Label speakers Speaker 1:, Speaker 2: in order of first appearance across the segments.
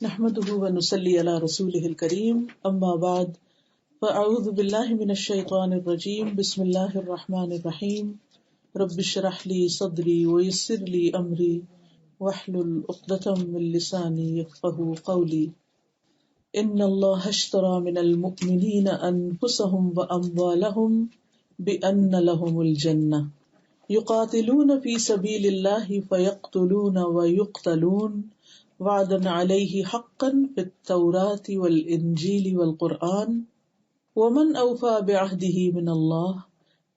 Speaker 1: نحمده ونصلي على رسوله الكريم اما بعد فاعوذ بالله من الشيطان الرجيم بسم الله الرحمن الرحيم رب اشرح لي صدري ويسر لي امري واحلل عقدة من لساني يفقهوا قولي ان الله اشترى من المؤمنين انفسهم واموالهم بان لهم الجنة يقاتلون في سبيل الله فيقتلون ويقتلون وعدا عليه حقا في التوراة والإنجيل والقرآن ومن أوفى بعهده من الله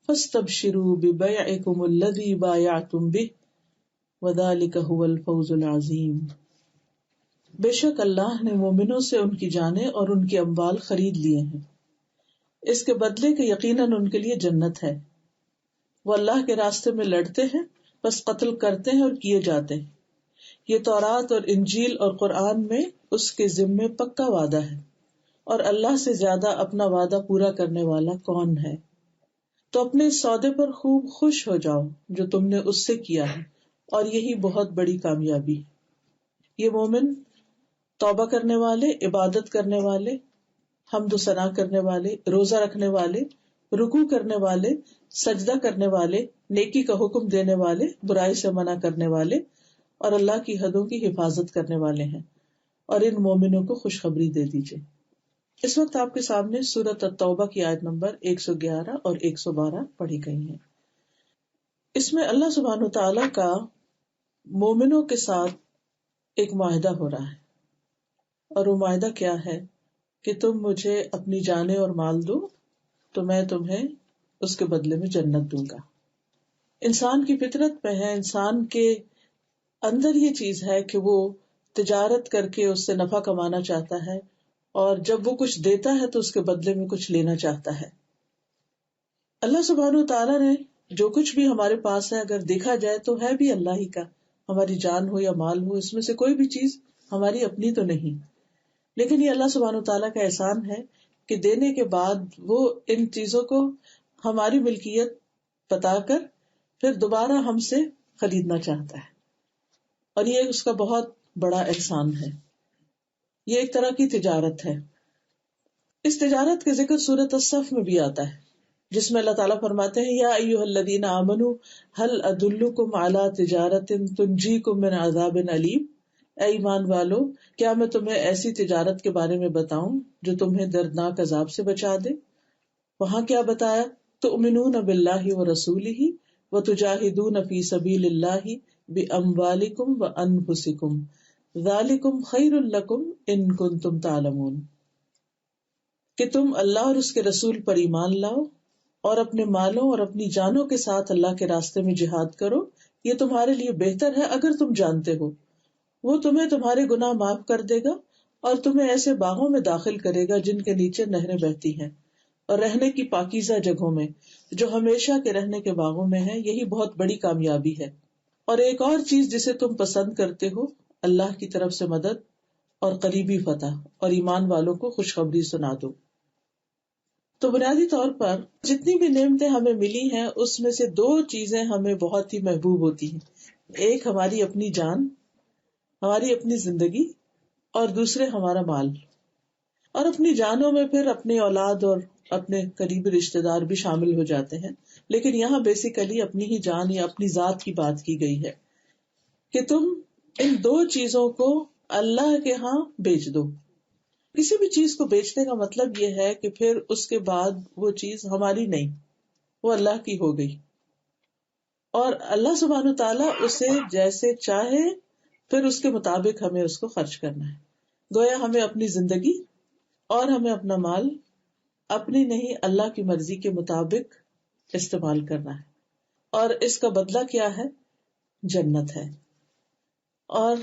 Speaker 1: فاستبشروا ببيعكم الذي بايعتم به وذلك هو الفوز العظيم۔ بے شک اللہ نے مومنوں سے ان کی جانیں اور ان کے اموال خرید لیے ہیں، اس کے بدلے کہ یقیناً ان کے لیے جنت ہے۔ وہ اللہ کے راستے میں لڑتے ہیں بس قتل کرتے ہیں اور کیے جاتے ہیں۔ یہ تورات اور انجیل اور قرآن میں اس کے ذمے پکا وعدہ ہے، اور اللہ سے زیادہ اپنا وعدہ پورا کرنے والا کون ہے؟ تو اپنے اس سودے پر خوب خوش ہو جاؤ جو تم نے اس سے کیا ہے، اور یہی بہت بڑی کامیابی ہے۔ یہ مومن توبہ کرنے والے، عبادت کرنے والے، حمد و ثنا کرنے والے، روزہ رکھنے والے، رکوع کرنے والے، سجدہ کرنے والے، نیکی کا حکم دینے والے، برائی سے منع کرنے والے اور اللہ کی حدوں کی حفاظت کرنے والے ہیں، اور ان مومنوں کو خوشخبری دے دیجیے۔ اس وقت آپ کے سامنے سورۃ التوبہ کی آیت نمبر 111 اور 112 پڑھی گئی ہیں۔ اس میں اللہ سبحانہ وتعالیٰ کا مومنوں کے ساتھ ایک معاہدہ ہو رہا ہے، اور وہ معاہدہ کیا ہے کہ تم مجھے اپنی جانیں اور مال دو تو میں تمہیں اس کے بدلے میں جنت دوں گا۔ انسان کی فطرت میں ہے، انسان کے اندر یہ چیز ہے کہ وہ تجارت کر کے اس سے نفع کمانا چاہتا ہے، اور جب وہ کچھ دیتا ہے تو اس کے بدلے میں کچھ لینا چاہتا ہے۔ اللہ سبحانہ وتعالیٰ نے جو کچھ بھی ہمارے پاس ہے، اگر دیکھا جائے تو ہے بھی اللہ ہی کا، ہماری جان ہو یا مال ہو، اس میں سے کوئی بھی چیز ہماری اپنی تو نہیں، لیکن یہ اللہ سبحانہ وتعالیٰ کا احسان ہے کہ دینے کے بعد وہ ان چیزوں کو ہماری ملکیت بتا کر پھر دوبارہ ہم سے خریدنا چاہتا ہے، اور یہ اس کا بہت بڑا احسان ہے۔ یہ ایک طرح کی تجارت ہے۔ اس تجارت کا ذکر سورۃ الصف میں بھی آتا ہے، جس میں اللہ تعالیٰ فرماتے ہیں یا ایھا الذین آمنوا هل ادلکم علی تجارۃ تنجیکم من عذاب علیم، اے ایمان والو کیا میں تمہیں ایسی تجارت کے بارے میں بتاؤں جو تمہیں دردناک عذاب سے بچا دے۔ وہاں کیا بتایا؟ تؤمنون باللہ ورسولہ وتجاہدون فی سبیل اللہ باموالکم وانفسکم ذالکم خیر لکم ان کنتم تعلمون، کہ تم اللہ اور اس کے رسول پر ایمان لاؤ اور اپنے مالوں اور اپنی جانوں کے ساتھ اللہ کے راستے میں جہاد کرو، یہ تمہارے لیے بہتر ہے اگر تم جانتے ہو۔ وہ تمہیں تمہارے گناہ معاف کر دے گا اور تمہیں ایسے باغوں میں داخل کرے گا جن کے نیچے نہریں بہتی ہیں، اور رہنے کی پاکیزہ جگہوں میں جو ہمیشہ کے رہنے کے باغوں میں ہے، یہی بہت بڑی کامیابی ہے۔ اور ایک اور چیز جسے تم پسند کرتے ہو، اللہ کی طرف سے مدد اور قریبی فتح، اور ایمان والوں کو خوشخبری سنا دو۔ تو بنیادی طور پر جتنی بھی نعمتیں ہمیں ملی ہیں اس میں سے دو چیزیں ہمیں بہت ہی محبوب ہوتی ہیں، ایک ہماری اپنی جان، ہماری اپنی زندگی، اور دوسرے ہمارا مال۔ اور اپنی جانوں میں پھر اپنی اولاد اور اپنے قریبی رشتے دار بھی شامل ہو جاتے ہیں، لیکن یہاں بیسیکلی اپنی ہی جان یا اپنی ذات کی بات کی گئی ہے کہ تم ان دو چیزوں کو اللہ کے ہاں بیچ دو۔ کسی بھی چیز کو بیچنے کا مطلب یہ ہے کہ پھر اس کے بعد وہ چیز ہماری نہیں، وہ اللہ کی ہو گئی، اور اللہ سبحانہ تعالیٰ اسے جیسے چاہے پھر اس کے مطابق ہمیں اس کو خرچ کرنا ہے۔ گویا ہمیں اپنی زندگی اور ہمیں اپنا مال اپنی نہیں اللہ کی مرضی کے مطابق استعمال کرنا ہے، اور اس کا بدلہ کیا ہے؟ جنت ہے۔ اور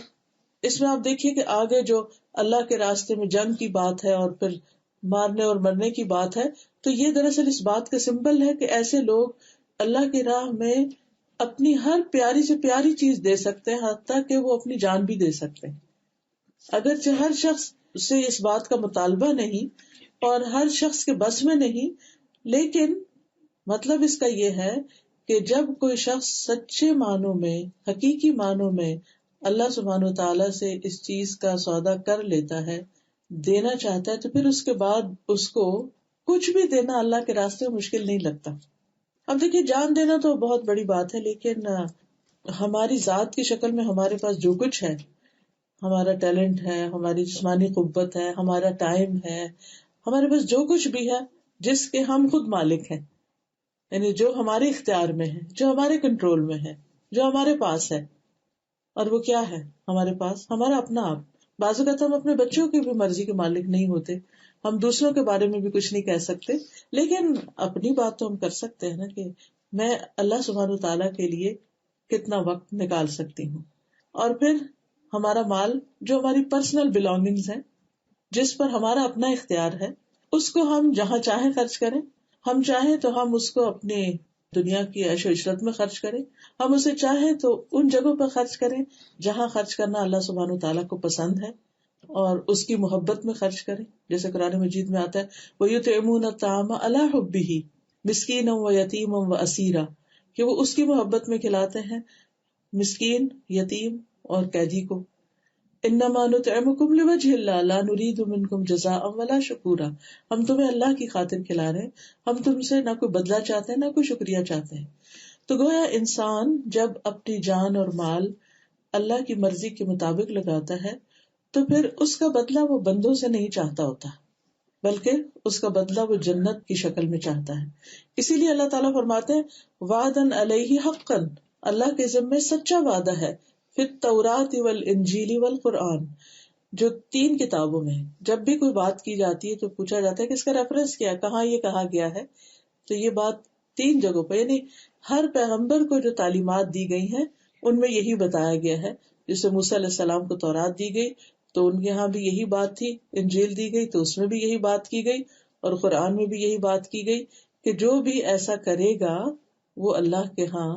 Speaker 1: اس میں آپ دیکھیے کہ آگے جو اللہ کے راستے میں جنگ کی بات ہے اور پھر مارنے اور مرنے کی بات ہے، تو یہ دراصل اس بات کا سمبل ہے کہ ایسے لوگ اللہ کی راہ میں اپنی ہر پیاری سے پیاری چیز دے سکتے ہیں، حتیٰ کہ وہ اپنی جان بھی دے سکتے ہیں۔ اگرچہ ہر شخص سے اس بات کا مطالبہ نہیں اور ہر شخص کے بس میں نہیں، لیکن مطلب اس کا یہ ہے کہ جب کوئی شخص سچے معنوں میں، حقیقی معنوں میں اللہ سبحانہ وتعالیٰ سے اس چیز کا سودا کر لیتا ہے، دینا چاہتا ہے، تو پھر اس کے بعد اس کو کچھ بھی دینا اللہ کے راستے میں مشکل نہیں لگتا. اب دیکھیے، جان دینا تو بہت بڑی بات ہے، لیکن ہماری ذات کی شکل میں ہمارے پاس جو کچھ ہے، ہمارا ٹیلنٹ ہے، ہماری جسمانی قوت ہے، ہمارا ٹائم ہے، ہمارے پاس جو کچھ بھی ہے جس کے ہم خود مالک ہیں، یعنی جو ہمارے اختیار میں ہے، جو ہمارے کنٹرول میں ہے، جو ہمارے پاس ہے. اور وہ کیا ہے ہمارے پاس؟ ہمارا اپنا آپ. بعض اوقات ہم اپنے بچوں کی بھی مرضی کے مالک نہیں ہوتے، ہم دوسروں کے بارے میں بھی کچھ نہیں کہہ سکتے، لیکن اپنی بات تو ہم کر سکتے ہیں نا، کہ میں اللہ سبحانہ تعالیٰ کے لیے کتنا وقت نکال سکتی ہوں. اور پھر ہمارا مال، جو ہماری پرسنل بلانگنگز ہیں، جس پر ہمارا اپنا اختیار ہے، اس کو ہم جہاں چاہیں خرچ کریں. ہم چاہیں تو ہم اس کو اپنے دنیا کی عیش و عشرت میں خرچ کریں، ہم اسے چاہیں تو ان جگہوں پر خرچ کریں جہاں خرچ کرنا اللہ سبحانہ تعالیٰ کو پسند ہے، اور اس کی محبت میں خرچ کریں. جیسے قرآن مجید میں آتا ہے وَيُطْعِمُونَ الطَّعَامَ عَلَىٰ حُبِّهِ مِسْكِينًا وَيَتِيمًا وَأَسِيرًا، کہ وہ اس کی محبت میں کھلاتے ہیں مسکین، یتیم اور قیدی کو. انما نطعمکم لوجہ اللہ لا نرید منکم جزاء ولا شکورا، ہم تمہیں اللہ کی خاطر کھلا رہے ہیں، ہم تم سے نہ کوئی بدلہ چاہتے ہیں نہ کوئی شکریہ چاہتے ہیں. تو گویا انسان جب اپنی جان اور مال اللہ کی مرضی کے مطابق لگاتا ہے تو پھر اس کا بدلہ وہ بندوں سے نہیں چاہتا ہوتا، بلکہ اس کا بدلہ وہ جنت کی شکل میں چاہتا ہے. اسی لیے اللہ تعالیٰ فرماتے ہیں وعدن علیہ حقا، اللہ کے ذمے سچا وعدہ ہے، فی التوراۃ والانجیل والقرآن، جو 3 کتابوں میں جب بھی کوئی بات کی جاتی ہے تو پوچھا جاتا ہے کہ اس کا ریفرنس کیا ہے، کہاں یہ کہا گیا ہے. تو یہ بات 3 جگہوں پہ، یعنی ہر پیغمبر کو جو تعلیمات دی گئی ہیں ان میں یہی بتایا گیا ہے. جیسے موسیٰ علیہ السلام کو تورات دی گئی تو ان کے یہاں بھی یہی بات تھی، انجیل دی گئی تو اس میں بھی یہی بات کی گئی، اور قرآن میں بھی یہی بات کی گئی کہ جو بھی ایسا کرے گا وہ اللہ کے ہاں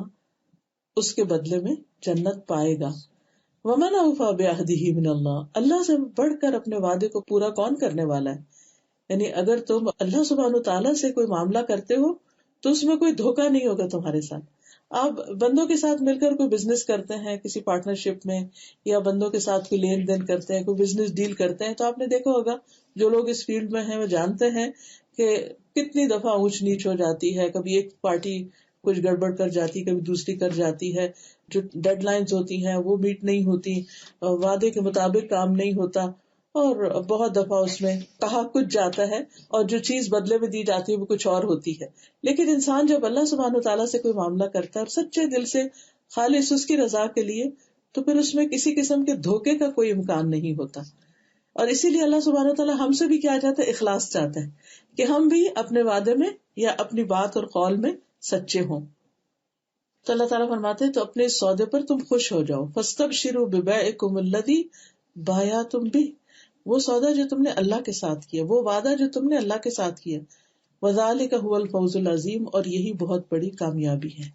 Speaker 1: اس کے بدلے میں جنت پائے گا. وَمَنْ أَوْفَىٰ بِعَهْدِهِ مِنَ اللَّهِ، اللہ سے بڑھ کر اپنے وعدے کو پورا کون کرنے والا ہے؟ یعنی اگر تم اللہ سبحانہ تعالیٰ سے کوئی معاملہ کرتے ہو تو اس میں کوئی دھوکہ نہیں ہوگا تمہارے ساتھ. آپ بندوں کے ساتھ مل کر کوئی بزنس کرتے ہیں کسی پارٹنرشپ میں، یا بندوں کے ساتھ کوئی لین دین کرتے ہیں، کوئی بزنس ڈیل کرتے ہیں، تو آپ نے دیکھا ہوگا جو لوگ اس فیلڈ میں ہیں وہ جانتے ہیں کہ کتنی دفعہ اونچ نیچ ہو جاتی ہے. کبھی ایک پارٹی کچھ گڑبڑ کر جاتی، کبھی دوسری کر جاتی ہے، جو ڈیڈ لائنز ہوتی ہیں وہ میٹ نہیں ہوتی، وعدے کے مطابق کام نہیں ہوتا، اور بہت دفعہ اس میں کہا کچھ جاتا ہے اور جو چیز بدلے میں دی جاتی ہے وہ کچھ اور ہوتی ہے. لیکن انسان جب اللہ سبحانہ تعالیٰ سے کوئی معاملہ کرتا ہے اور سچے دل سے خالص اس کی رضا کے لیے، تو پھر اس میں کسی قسم کے دھوکے کا کوئی امکان نہیں ہوتا. اور اسی لیے اللہ سبحانہ تعالیٰ ہم سے بھی کیا چاہتا ہے؟ اخلاص چاہتا ہے کہ ہم بھی اپنے وعدے میں یا اپنی بات اور قول میں سچے ہوں. تو اللہ تعالیٰ فرماتے ہیں تو اپنے اس سودے پر تم خوش ہو جاؤ. فاستبشروا ببیعکم الذی بایعتم بہ، وہ سودا جو تم نے اللہ کے ساتھ کیا، وہ وعدہ جو تم نے اللہ کے ساتھ کیا. وذالک ھو الفوز العظیم، اور یہی بہت بڑی کامیابی ہے.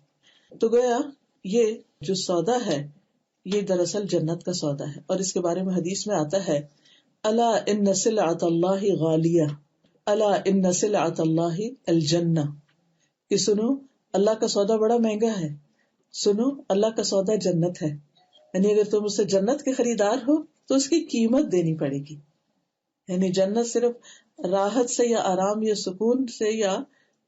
Speaker 1: تو گویا یہ جو سودا ہے یہ دراصل جنت کا سودا ہے. اور اس کے بارے میں حدیث میں آتا ہے الا ان سلعۃ اللہ غالیہ، الا ان سلعۃ اللہ الجنہ، کہ سنو اللہ کا سودا بڑا مہنگا ہے، سنو اللہ کا سودا جنت ہے. یعنی اگر تم اس سے جنت کے خریدار ہو تو اس کی قیمت دینی پڑے گی. یعنی جنت صرف راحت سے یا آرام یا سکون سے یا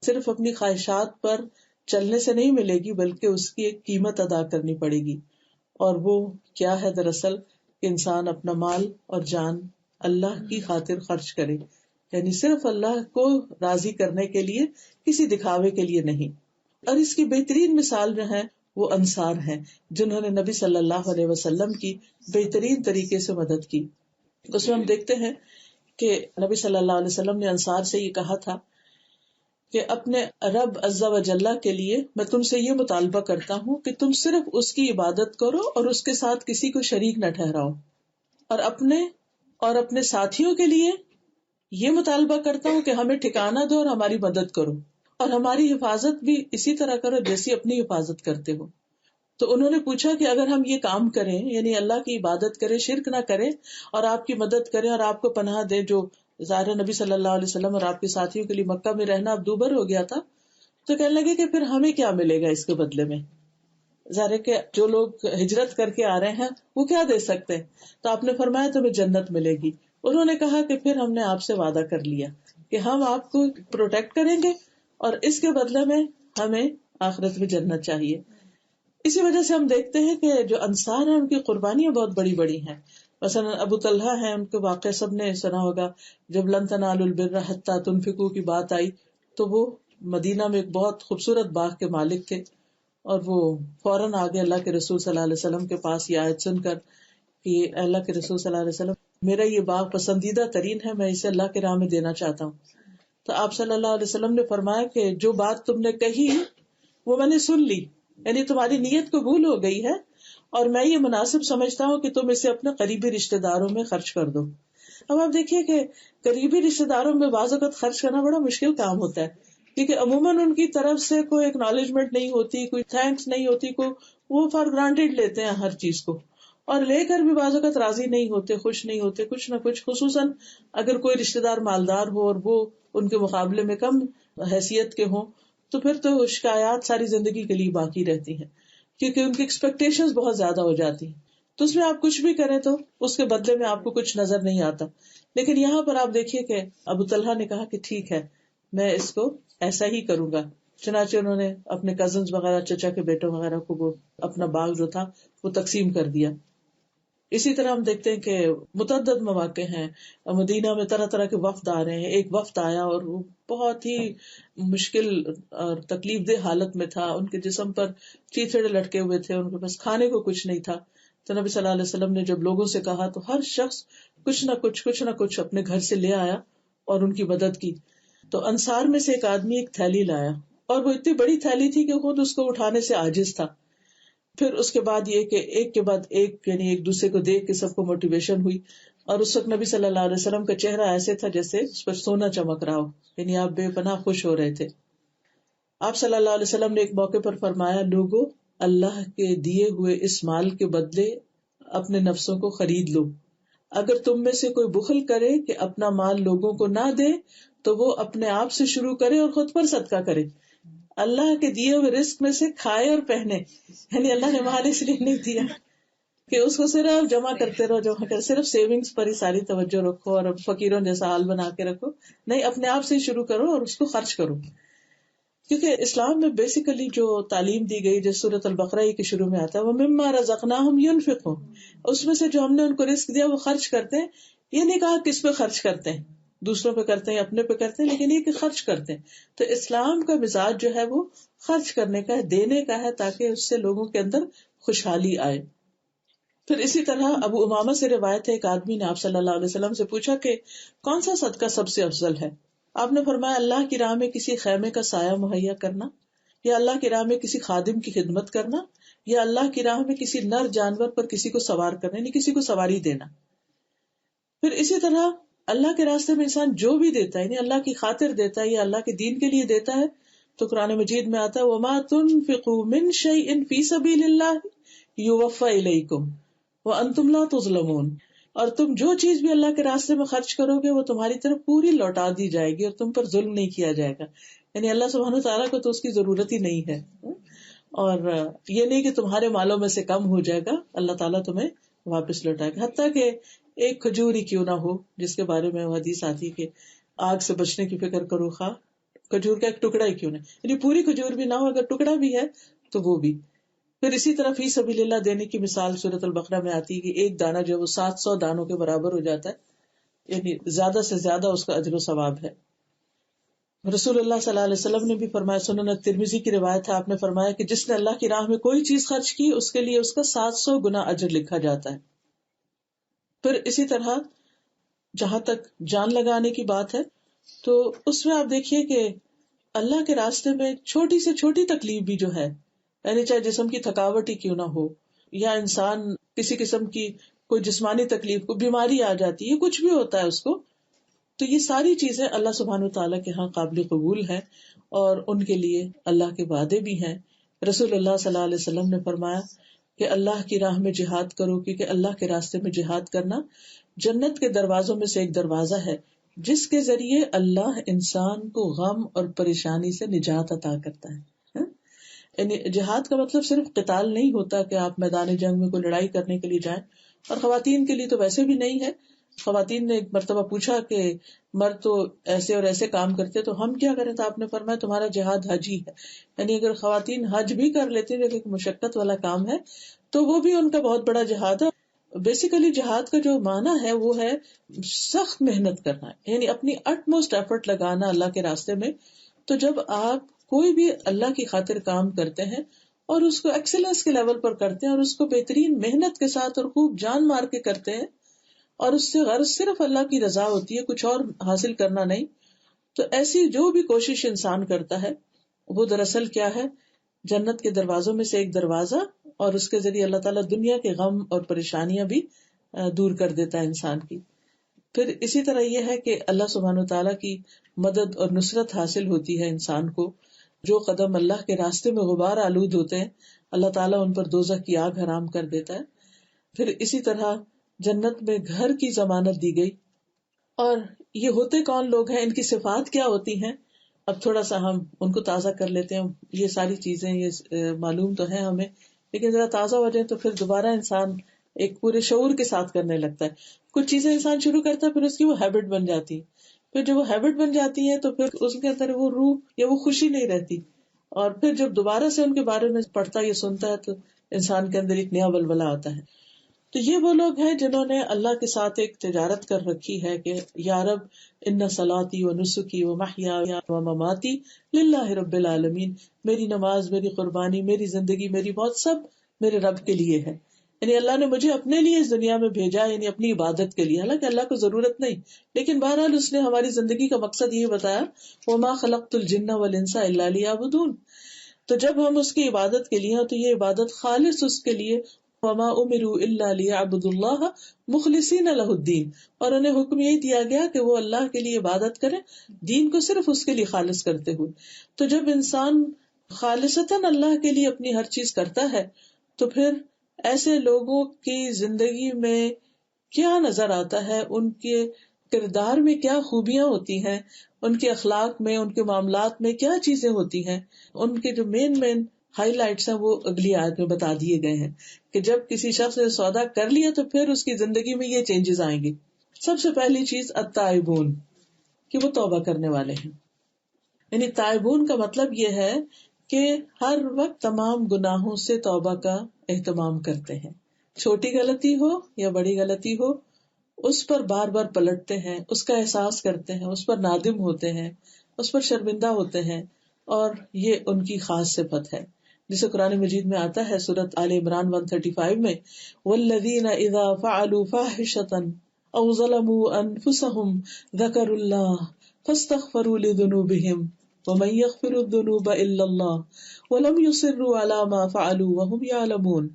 Speaker 1: صرف اپنی خواہشات پر چلنے سے نہیں ملے گی، بلکہ اس کی ایک قیمت ادا کرنی پڑے گی. اور وہ کیا ہے؟ دراصل کہ انسان اپنا مال اور جان اللہ کی خاطر خرچ کرے، یعنی صرف اللہ کو راضی کرنے کے لیے، کسی دکھاوے کے لیے نہیں. اور اس کی بہترین مثال جو ہے وہ انصار ہیں، جنہوں نے نبی صلی اللہ علیہ وسلم کی بہترین طریقے سے مدد کی. اس میں ہم دیکھتے ہیں کہ نبی صلی اللہ علیہ وسلم نے انصار سے یہ کہا تھا کہ اپنے رب عز و جل کے لیے میں تم سے یہ مطالبہ کرتا ہوں کہ تم صرف اس کی عبادت کرو اور اس کے ساتھ کسی کو شریک نہ ٹھہراؤ، اور اپنے ساتھیوں کے لیے یہ مطالبہ کرتا ہوں کہ ہمیں ٹھکانہ دو اور ہماری مدد کرو، اور ہماری حفاظت بھی اسی طرح کرو جیسی اپنی حفاظت کرتے ہو. تو انہوں نے پوچھا کہ اگر ہم یہ کام کریں، یعنی اللہ کی عبادت کریں، شرک نہ کریں اور آپ کی مدد کریں اور آپ کو پناہ دیں، جو ظاہر نبی صلی اللہ علیہ وسلم اور آپ کے ساتھیوں کے لیے مکہ میں رہنا اب دوبھر ہو گیا تھا، تو کہنے لگے کہ پھر ہمیں کیا ملے گا اس کے بدلے میں؟ ظاہر ہے کہ جو لوگ ہجرت کر کے آ رہے ہیں وہ کیا دے سکتے ہیں؟ تو آپ نے فرمایا تمہیں جنت ملے گی. انہوں نے کہا کہ پھر ہم نے آپ سے وعدہ کر لیا کہ ہم آپ کو پروٹیکٹ کریں گے اور اس کے بدلے میں ہمیں آخرت میں جنت چاہیے. اسی وجہ سے ہم دیکھتے ہیں کہ جو انصار ہیں ان کی قربانیاں بہت بڑی بڑی ہیں. مثلا ابو طلحہ ہیں، ان کے واقعہ سب نے سنا ہوگا. جب لن تنالوا البر حتی تنفقوا کی بات آئی تو وہ مدینہ میں ایک بہت خوبصورت باغ کے مالک تھے، اور وہ فوراً آگے اللہ کے رسول صلی اللہ علیہ وسلم کے پاس یہ آیت سن کر کہ اللہ کے رسول صلی اللہ علیہ وسلم، میرا یہ باغ پسندیدہ ترین ہے، میں اسے اللہ کے راہ میں دینا چاہتا ہوں. تو آپ صلی اللہ علیہ وسلم نے فرمایا کہ جو بات تم نے کہی وہ میں نے سن لی، یعنی تمہاری نیت قبول ہو گئی ہے، اور میں یہ مناسب سمجھتا ہوں کہ تم اسے اپنے قریبی رشتے داروں میں خرچ کر دو. اب آپ دیکھیے کہ قریبی رشتے داروں میں بعض اوقات خرچ کرنا بڑا مشکل کام ہوتا ہے، کیونکہ عموماً ان کی طرف سے کوئی اکنالجمنٹ نہیں ہوتی، کوئی تھینکس نہیں ہوتی، وہ فار گرانٹیڈ لیتے ہیں ہر چیز کو، اور لے کر بھی بعض اوقات راضی نہیں ہوتے، خوش نہیں ہوتے، کچھ نہ کچھ. خصوصاً اگر کوئی رشتے دار مالدار ہو اور وہ ان کے مقابلے میں کم حیثیت کے ہوں تو پھر تو شکایات ساری زندگی کے لیے باقی رہتی ہیں، کیونکہ ان کی ایکسپیکٹیشنز بہت زیادہ ہو جاتی ہیں. تو اس میں آپ کچھ بھی کریں تو اس کے بدلے میں آپ کو کچھ نظر نہیں آتا. لیکن یہاں پر آپ دیکھیے کہ ابو طلحہ نے کہا کہ ٹھیک ہے، میں اس کو ایسا ہی کروں گا. چنانچہ انہوں نے اپنے کزنز وغیرہ، چچا کے بیٹوں وغیرہ کو وہ اپنا باغ جو تھا وہ تقسیم کر دیا. اسی طرح ہم دیکھتے ہیں کہ متعدد مواقع ہیں، مدینہ میں طرح طرح کے وفد آ رہے ہیں. ایک وفد آیا اور وہ بہت ہی مشکل اور تکلیف دہ حالت میں تھا، ان کے جسم پر چیتڑے لٹکے ہوئے تھے، ان کے پاس کھانے کو کچھ نہیں تھا. تو نبی صلی اللہ علیہ وسلم نے جب لوگوں سے کہا تو ہر شخص کچھ نہ کچھ اپنے گھر سے لے آیا اور ان کی مدد کی. تو انصار میں سے ایک آدمی ایک تھیلی لایا، اور وہ اتنی بڑی تھیلی تھی کہ خود اس کو اٹھانے سے عاجز تھا. پھر اس کے بعد یہ کہ ایک کے بعد ایک، یعنی ایک دوسرے کو دیکھ کے سب کو موٹیویشن ہوئی. اور اس وقت نبی صلی اللہ علیہ وسلم کا چہرہ ایسے تھا جیسے اس پر سونا چمک رہا ہو، یعنی آپ بے پناہ خوش ہو رہے تھے. آپ صلی اللہ علیہ وسلم نے ایک موقع پر فرمایا، لوگو اللہ کے دیے ہوئے اس مال کے بدلے اپنے نفسوں کو خرید لو. اگر تم میں سے کوئی بخل کرے کہ اپنا مال لوگوں کو نہ دے تو وہ اپنے آپ سے شروع کرے اور خود پر صدقہ کرے. اللہ کے دیے ہوئے رزق میں سے کھائے اور پہنے، یعنی اللہ نے مال اس لیے نہیں دیا کہ اس کو صرف جمع کرتے رہو، صرف سیونگز پر ہی ساری توجہ رکھو اور فقیروں جیسا حال بنا کے رکھو. نہیں، اپنے آپ سے ہی شروع کرو اور اس کو خرچ کرو. کیونکہ اسلام میں بیسیکلی جو تعلیم دی گئی، جیسے سورۃ البقرہ کے شروع میں آتا ہے وَمِمَّا رَزَقْنَاهُمْ يُنْفِقُونَ، اس میں سے جو ہم نے ان کو رزق دیا وہ خرچ کرتے ہیں. یہ نہیں کہا کس پہ خرچ کرتے ہیں، دوسروں پہ کرتے ہیں، اپنے پہ کرتے ہیں، لیکن یہ کہ خرچ کرتے ہیں. تو اسلام کا مزاج جو ہے وہ خرچ کرنے کا ہے، دینے کا ہے، تاکہ اس سے لوگوں کے اندر خوشحالی آئے. پھر اسی طرح ابو امامہ سے روایت ہے، ایک آدمی نے آپ صلی اللہ علیہ وسلم سے پوچھا کہ کون سا صدقہ سب سے افضل ہے؟ آپ نے فرمایا اللہ کی راہ میں کسی خیمے کا سایہ مہیا کرنا، یا اللہ کی راہ میں کسی خادم کی خدمت کرنا، یا اللہ کی راہ میں کسی نر جانور پر کسی کو سوار کرنا، یعنی کسی کو سواری دینا. پھر اسی طرح اللہ کے راستے میں انسان جو بھی دیتا ہے، یعنی اللہ کی خاطر دیتا ہے یا اللہ کے دین کے لیے دیتا ہے، تو قرآن مجید میں آتا ہے وَمَا تُنْفِقُوا مِنْ شَيْءٍ فِي سَبِيلِ اللَّهِ يُوَفَّ إِلَيْكُمْ وَأَنْتُمْ لَا تُظْلَمُونَ، اور تم جو چیز بھی اللہ کے راستے میں خرچ کرو گے وہ تمہاری طرف پوری لوٹا دی جائے گی اور تم پر ظلم نہیں کیا جائے گا. یعنی اللہ سبحانہ تعالیٰ کو تو اس کی ضرورت ہی نہیں ہے، اور یہ نہیں کہ تمہارے مالوں میں سے کم ہو جائے گا، اللہ تعالیٰ تمہیں واپس لوٹائے گا. حتیٰ کہ ایک کھجور ہی کیوں نہ ہو، جس کے بارے میں وہ حدیث آتی کہ آگ سے بچنے کی فکر کرو، خواہ کھجور کا ایک ٹکڑا ہی کیوں نہ، یعنی پوری کھجور بھی نہ ہو، اگر ٹکڑا بھی ہے تو وہ بھی. پھر اسی طرح فی سبیل اللہ دینے کی مثال سورۃ البقرہ میں آتی ہے کہ ایک دانہ جو وہ 700 دانوں کے برابر ہو جاتا ہے، یعنی زیادہ سے زیادہ اس کا اجر و ثواب ہے. رسول اللہ صلی اللہ علیہ وسلم نے بھی فرمایا، سنن ترمذی کی روایت ہے، آپ نے فرمایا کہ جس نے اللہ کی راہ میں کوئی چیز خرچ کی اس کے لیے اس کا 700 گنا اجر لکھا جاتا ہے. پھر اسی طرح جہاں تک جان لگانے کی بات ہے تو اس میں آپ دیکھیے کہ اللہ کے راستے میں چھوٹی سے چھوٹی تکلیف بھی جو ہے، یعنی چاہے جسم کی تھکاوٹ ہی کیوں نہ ہو، یا انسان کسی قسم کی کوئی جسمانی تکلیف کو، بیماری آ جاتی ہے، کچھ بھی ہوتا ہے اس کو، تو یہ ساری چیزیں اللہ سبحانہ تعالیٰ کے ہاں قابل قبول ہیں اور ان کے لیے اللہ کے وعدے بھی ہیں. رسول اللہ صلی اللہ علیہ وسلم نے فرمایا کہ اللہ کی راہ میں جہاد کرو، کیونکہ اللہ کے راستے میں جہاد کرنا جنت کے دروازوں میں سے ایک دروازہ ہے جس کے ذریعے اللہ انسان کو غم اور پریشانی سے نجات عطا کرتا ہے. یعنی جہاد کا مطلب صرف قتال نہیں ہوتا کہ آپ میدان جنگ میں کوئی لڑائی کرنے کے لیے جائیں، اور خواتین کے لیے تو ویسے بھی نہیں ہے. خواتین نے ایک مرتبہ پوچھا کہ مرد تو ایسے اور ایسے کام کرتے تو ہم کیا کریں، تو آپ نے فرمایا تمہارا جہاد حج ہی ہے. یعنی اگر خواتین حج بھی کر لیتی ہیں جو کہ ایک مشقت والا کام ہے تو وہ بھی ان کا بہت بڑا جہاد ہے. بیسیکلی جہاد کا جو معنی ہے وہ ہے سخت محنت کرنا، یعنی اپنی اٹ موسٹ ایفرٹ لگانا اللہ کے راستے میں. تو جب آپ کوئی بھی اللہ کی خاطر کام کرتے ہیں اور اس کو ایکسلنس کے لیول پر کرتے ہیں اور اس کو بہترین محنت کے ساتھ اور خوب جان مار کے کرتے ہیں اور اس سے غرض صرف اللہ کی رضا ہوتی ہے، کچھ اور حاصل کرنا نہیں، تو ایسی جو بھی کوشش انسان کرتا ہے وہ دراصل کیا ہے، جنت کے دروازوں میں سے ایک دروازہ، اور اس کے ذریعے اللہ تعالیٰ دنیا کے غم اور پریشانیاں بھی دور کر دیتا ہے انسان کی. پھر اسی طرح یہ ہے کہ اللہ سبحانہ و تعالیٰ کی مدد اور نصرت حاصل ہوتی ہے انسان کو. جو قدم اللہ کے راستے میں غبار آلود ہوتے ہیں اللہ تعالیٰ ان پر دوزخ کی آگ حرام کر دیتا ہے. پھر اسی طرح جنت میں گھر کی ضمانت دی گئی. اور یہ ہوتے کون لوگ ہیں، ان کی صفات کیا ہوتی ہیں، اب تھوڑا سا ہم ان کو تازہ کر لیتے ہیں. یہ ساری چیزیں یہ معلوم تو ہیں ہمیں، لیکن ذرا تازہ ہو جائیں تو پھر دوبارہ انسان ایک پورے شعور کے ساتھ کرنے لگتا ہے. کچھ چیزیں انسان شروع کرتا ہے پھر اس کی وہ ہیبٹ بن جاتی ہے، پھر جب وہ ہیبٹ بن جاتی ہے تو پھر اس کے اندر وہ روح یا وہ خوشی نہیں رہتی، اور پھر جب دوبارہ سے ان کے بارے میں پڑھتا یا سنتا ہے تو انسان کے اندر ایک نیا ولولہ آتا ہے. تو یہ وہ لوگ ہیں جنہوں نے اللہ کے ساتھ ایک تجارت کر رکھی ہے کہ یا رب ان صلاتی و نسکی و محیای و مماتی للہ رب العالمین، میری نماز، میری قربانی، میری زندگی، میری موت سب میرے رب کے لیے ہے. یعنی اللہ نے مجھے اپنے لیے اس دنیا میں بھیجا، یعنی اپنی عبادت کے لیے. حالانکہ اللہ کو ضرورت نہیں، لیکن بہرحال اس نے ہماری زندگی کا مقصد یہ بتایا وما خلقت الجن والانس الا لیعبدون. تو جب ہم اس کی عبادت کے لیے، تو یہ عبادت خالص اس کے لیے، وما امروا الا لیعبدوا اللہ مخلصین لہ الدین، اور انہیں حکم یہی دیا گیا کہ وہ اللہ کے لیے عبادت کریں، دین کو صرف اس کے لیے خالص کرتے ہوئے. تو جب انسان خالصتاً اللہ کے لیے اپنی ہر چیز کرتا ہے تو پھر ایسے لوگوں کی زندگی میں کیا نظر آتا ہے، ان کے کردار میں کیا خوبیاں ہوتی ہیں، ان کے اخلاق میں، ان کے معاملات میں کیا چیزیں ہوتی ہیں، ان کے جو مین ہائی لائٹس ہیں وہ اگلی آیت میں بتا دیے گئے ہیں کہ جب کسی شخص نے سودا کر لیا تو پھر اس کی زندگی میں یہ چینجز آئیں گے. سب سے پہلی چیز التائبون، کہ وہ توبہ کرنے والے ہیں. یعنی تائبون کا مطلب یہ ہے کہ ہر وقت تمام گناہوں سے توبہ کا اہتمام کرتے ہیں. چھوٹی غلطی ہو یا بڑی غلطی ہو، اس پر بار بار پلٹتے ہیں، اس کا احساس کرتے ہیں، اس پر نادم ہوتے ہیں، اس پر شرمندہ ہوتے ہیں، اور یہ ان کی خاص صفت ہے. جسے قرآن مجید میں آتا ہے سورۃ آل عمران 135 میں، والذین اذا فعلوا فاحشۃ او ظلموا انفسهم ذکروا اللہ فاستغفروا لذنوبهم ومن یغفر الذنوب الا اللہ ولم یصروا علی ما فعلوا وهم یعلمون.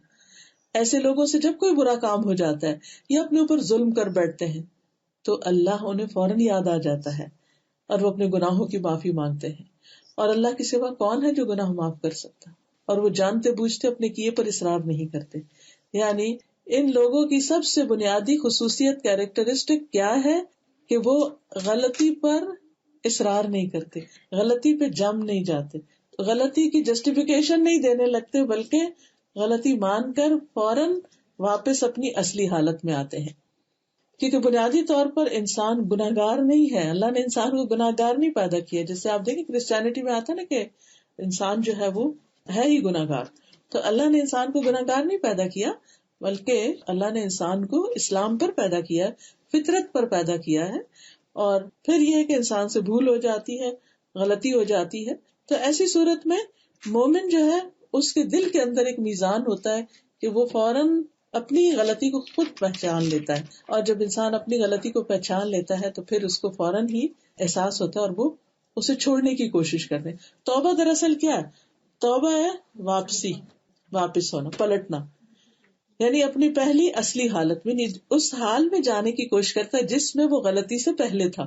Speaker 1: ایسے لوگوں سے جب کوئی برا کام ہو جاتا ہے یا اپنے اوپر ظلم کر بیٹھتے ہیں تو اللہ انہیں فوراً یاد آ جاتا ہے اور وہ اپنے گناہوں کی معافی مانگتے ہیں. اور اللہ کے سوا کون ہے جو گناہ معاف کر سکتا، اور وہ جانتے بوجھتے اپنے کیے پر اصرار نہیں کرتے. یعنی ان لوگوں کی سب سے بنیادی خصوصیت، کیریکٹرسٹک کیا ہے کہ وہ غلطی پر اصرار نہیں کرتے، غلطی پہ جم نہیں جاتے، غلطی کی جسٹیفیکیشن نہیں دینے لگتے، بلکہ غلطی مان کر فوراً واپس اپنی اصلی حالت میں آتے ہیں. کیونکہ بنیادی طور پر انسان گناہگار نہیں ہے، اللہ نے انسان کو گناہگار نہیں پیدا کیا. جیسے آپ دیکھیں کرسچینٹی میں آتا نا کہ انسان جو ہے وہ ہے ہی گناہگار، تو اللہ نے انسان کو گناہگار نہیں پیدا کیا، بلکہ اللہ نے انسان کو اسلام پر پیدا کیا، فطرت پر پیدا کیا ہے. اور پھر یہ ہے کہ انسان سے بھول ہو جاتی ہے، غلطی ہو جاتی ہے، تو ایسی صورت میں مومن جو ہے اس کے دل کے اندر ایک میزان ہوتا ہے کہ وہ فوراً اپنی غلطی کو خود پہچان لیتا ہے. اور جب انسان اپنی غلطی کو پہچان لیتا ہے تو پھر اس کو فوراً ہی احساس ہوتا ہے اور وہ اسے چھوڑنے کی کوشش کرتے ہیں. توبہ دراصل کیا ہے؟ توبہ ہے واپسی، واپس ہونا، پلٹنا، یعنی اپنی پہلی اصلی حالت میں، اس حال میں جانے کی کوشش کرتا ہے جس میں وہ غلطی سے پہلے تھا.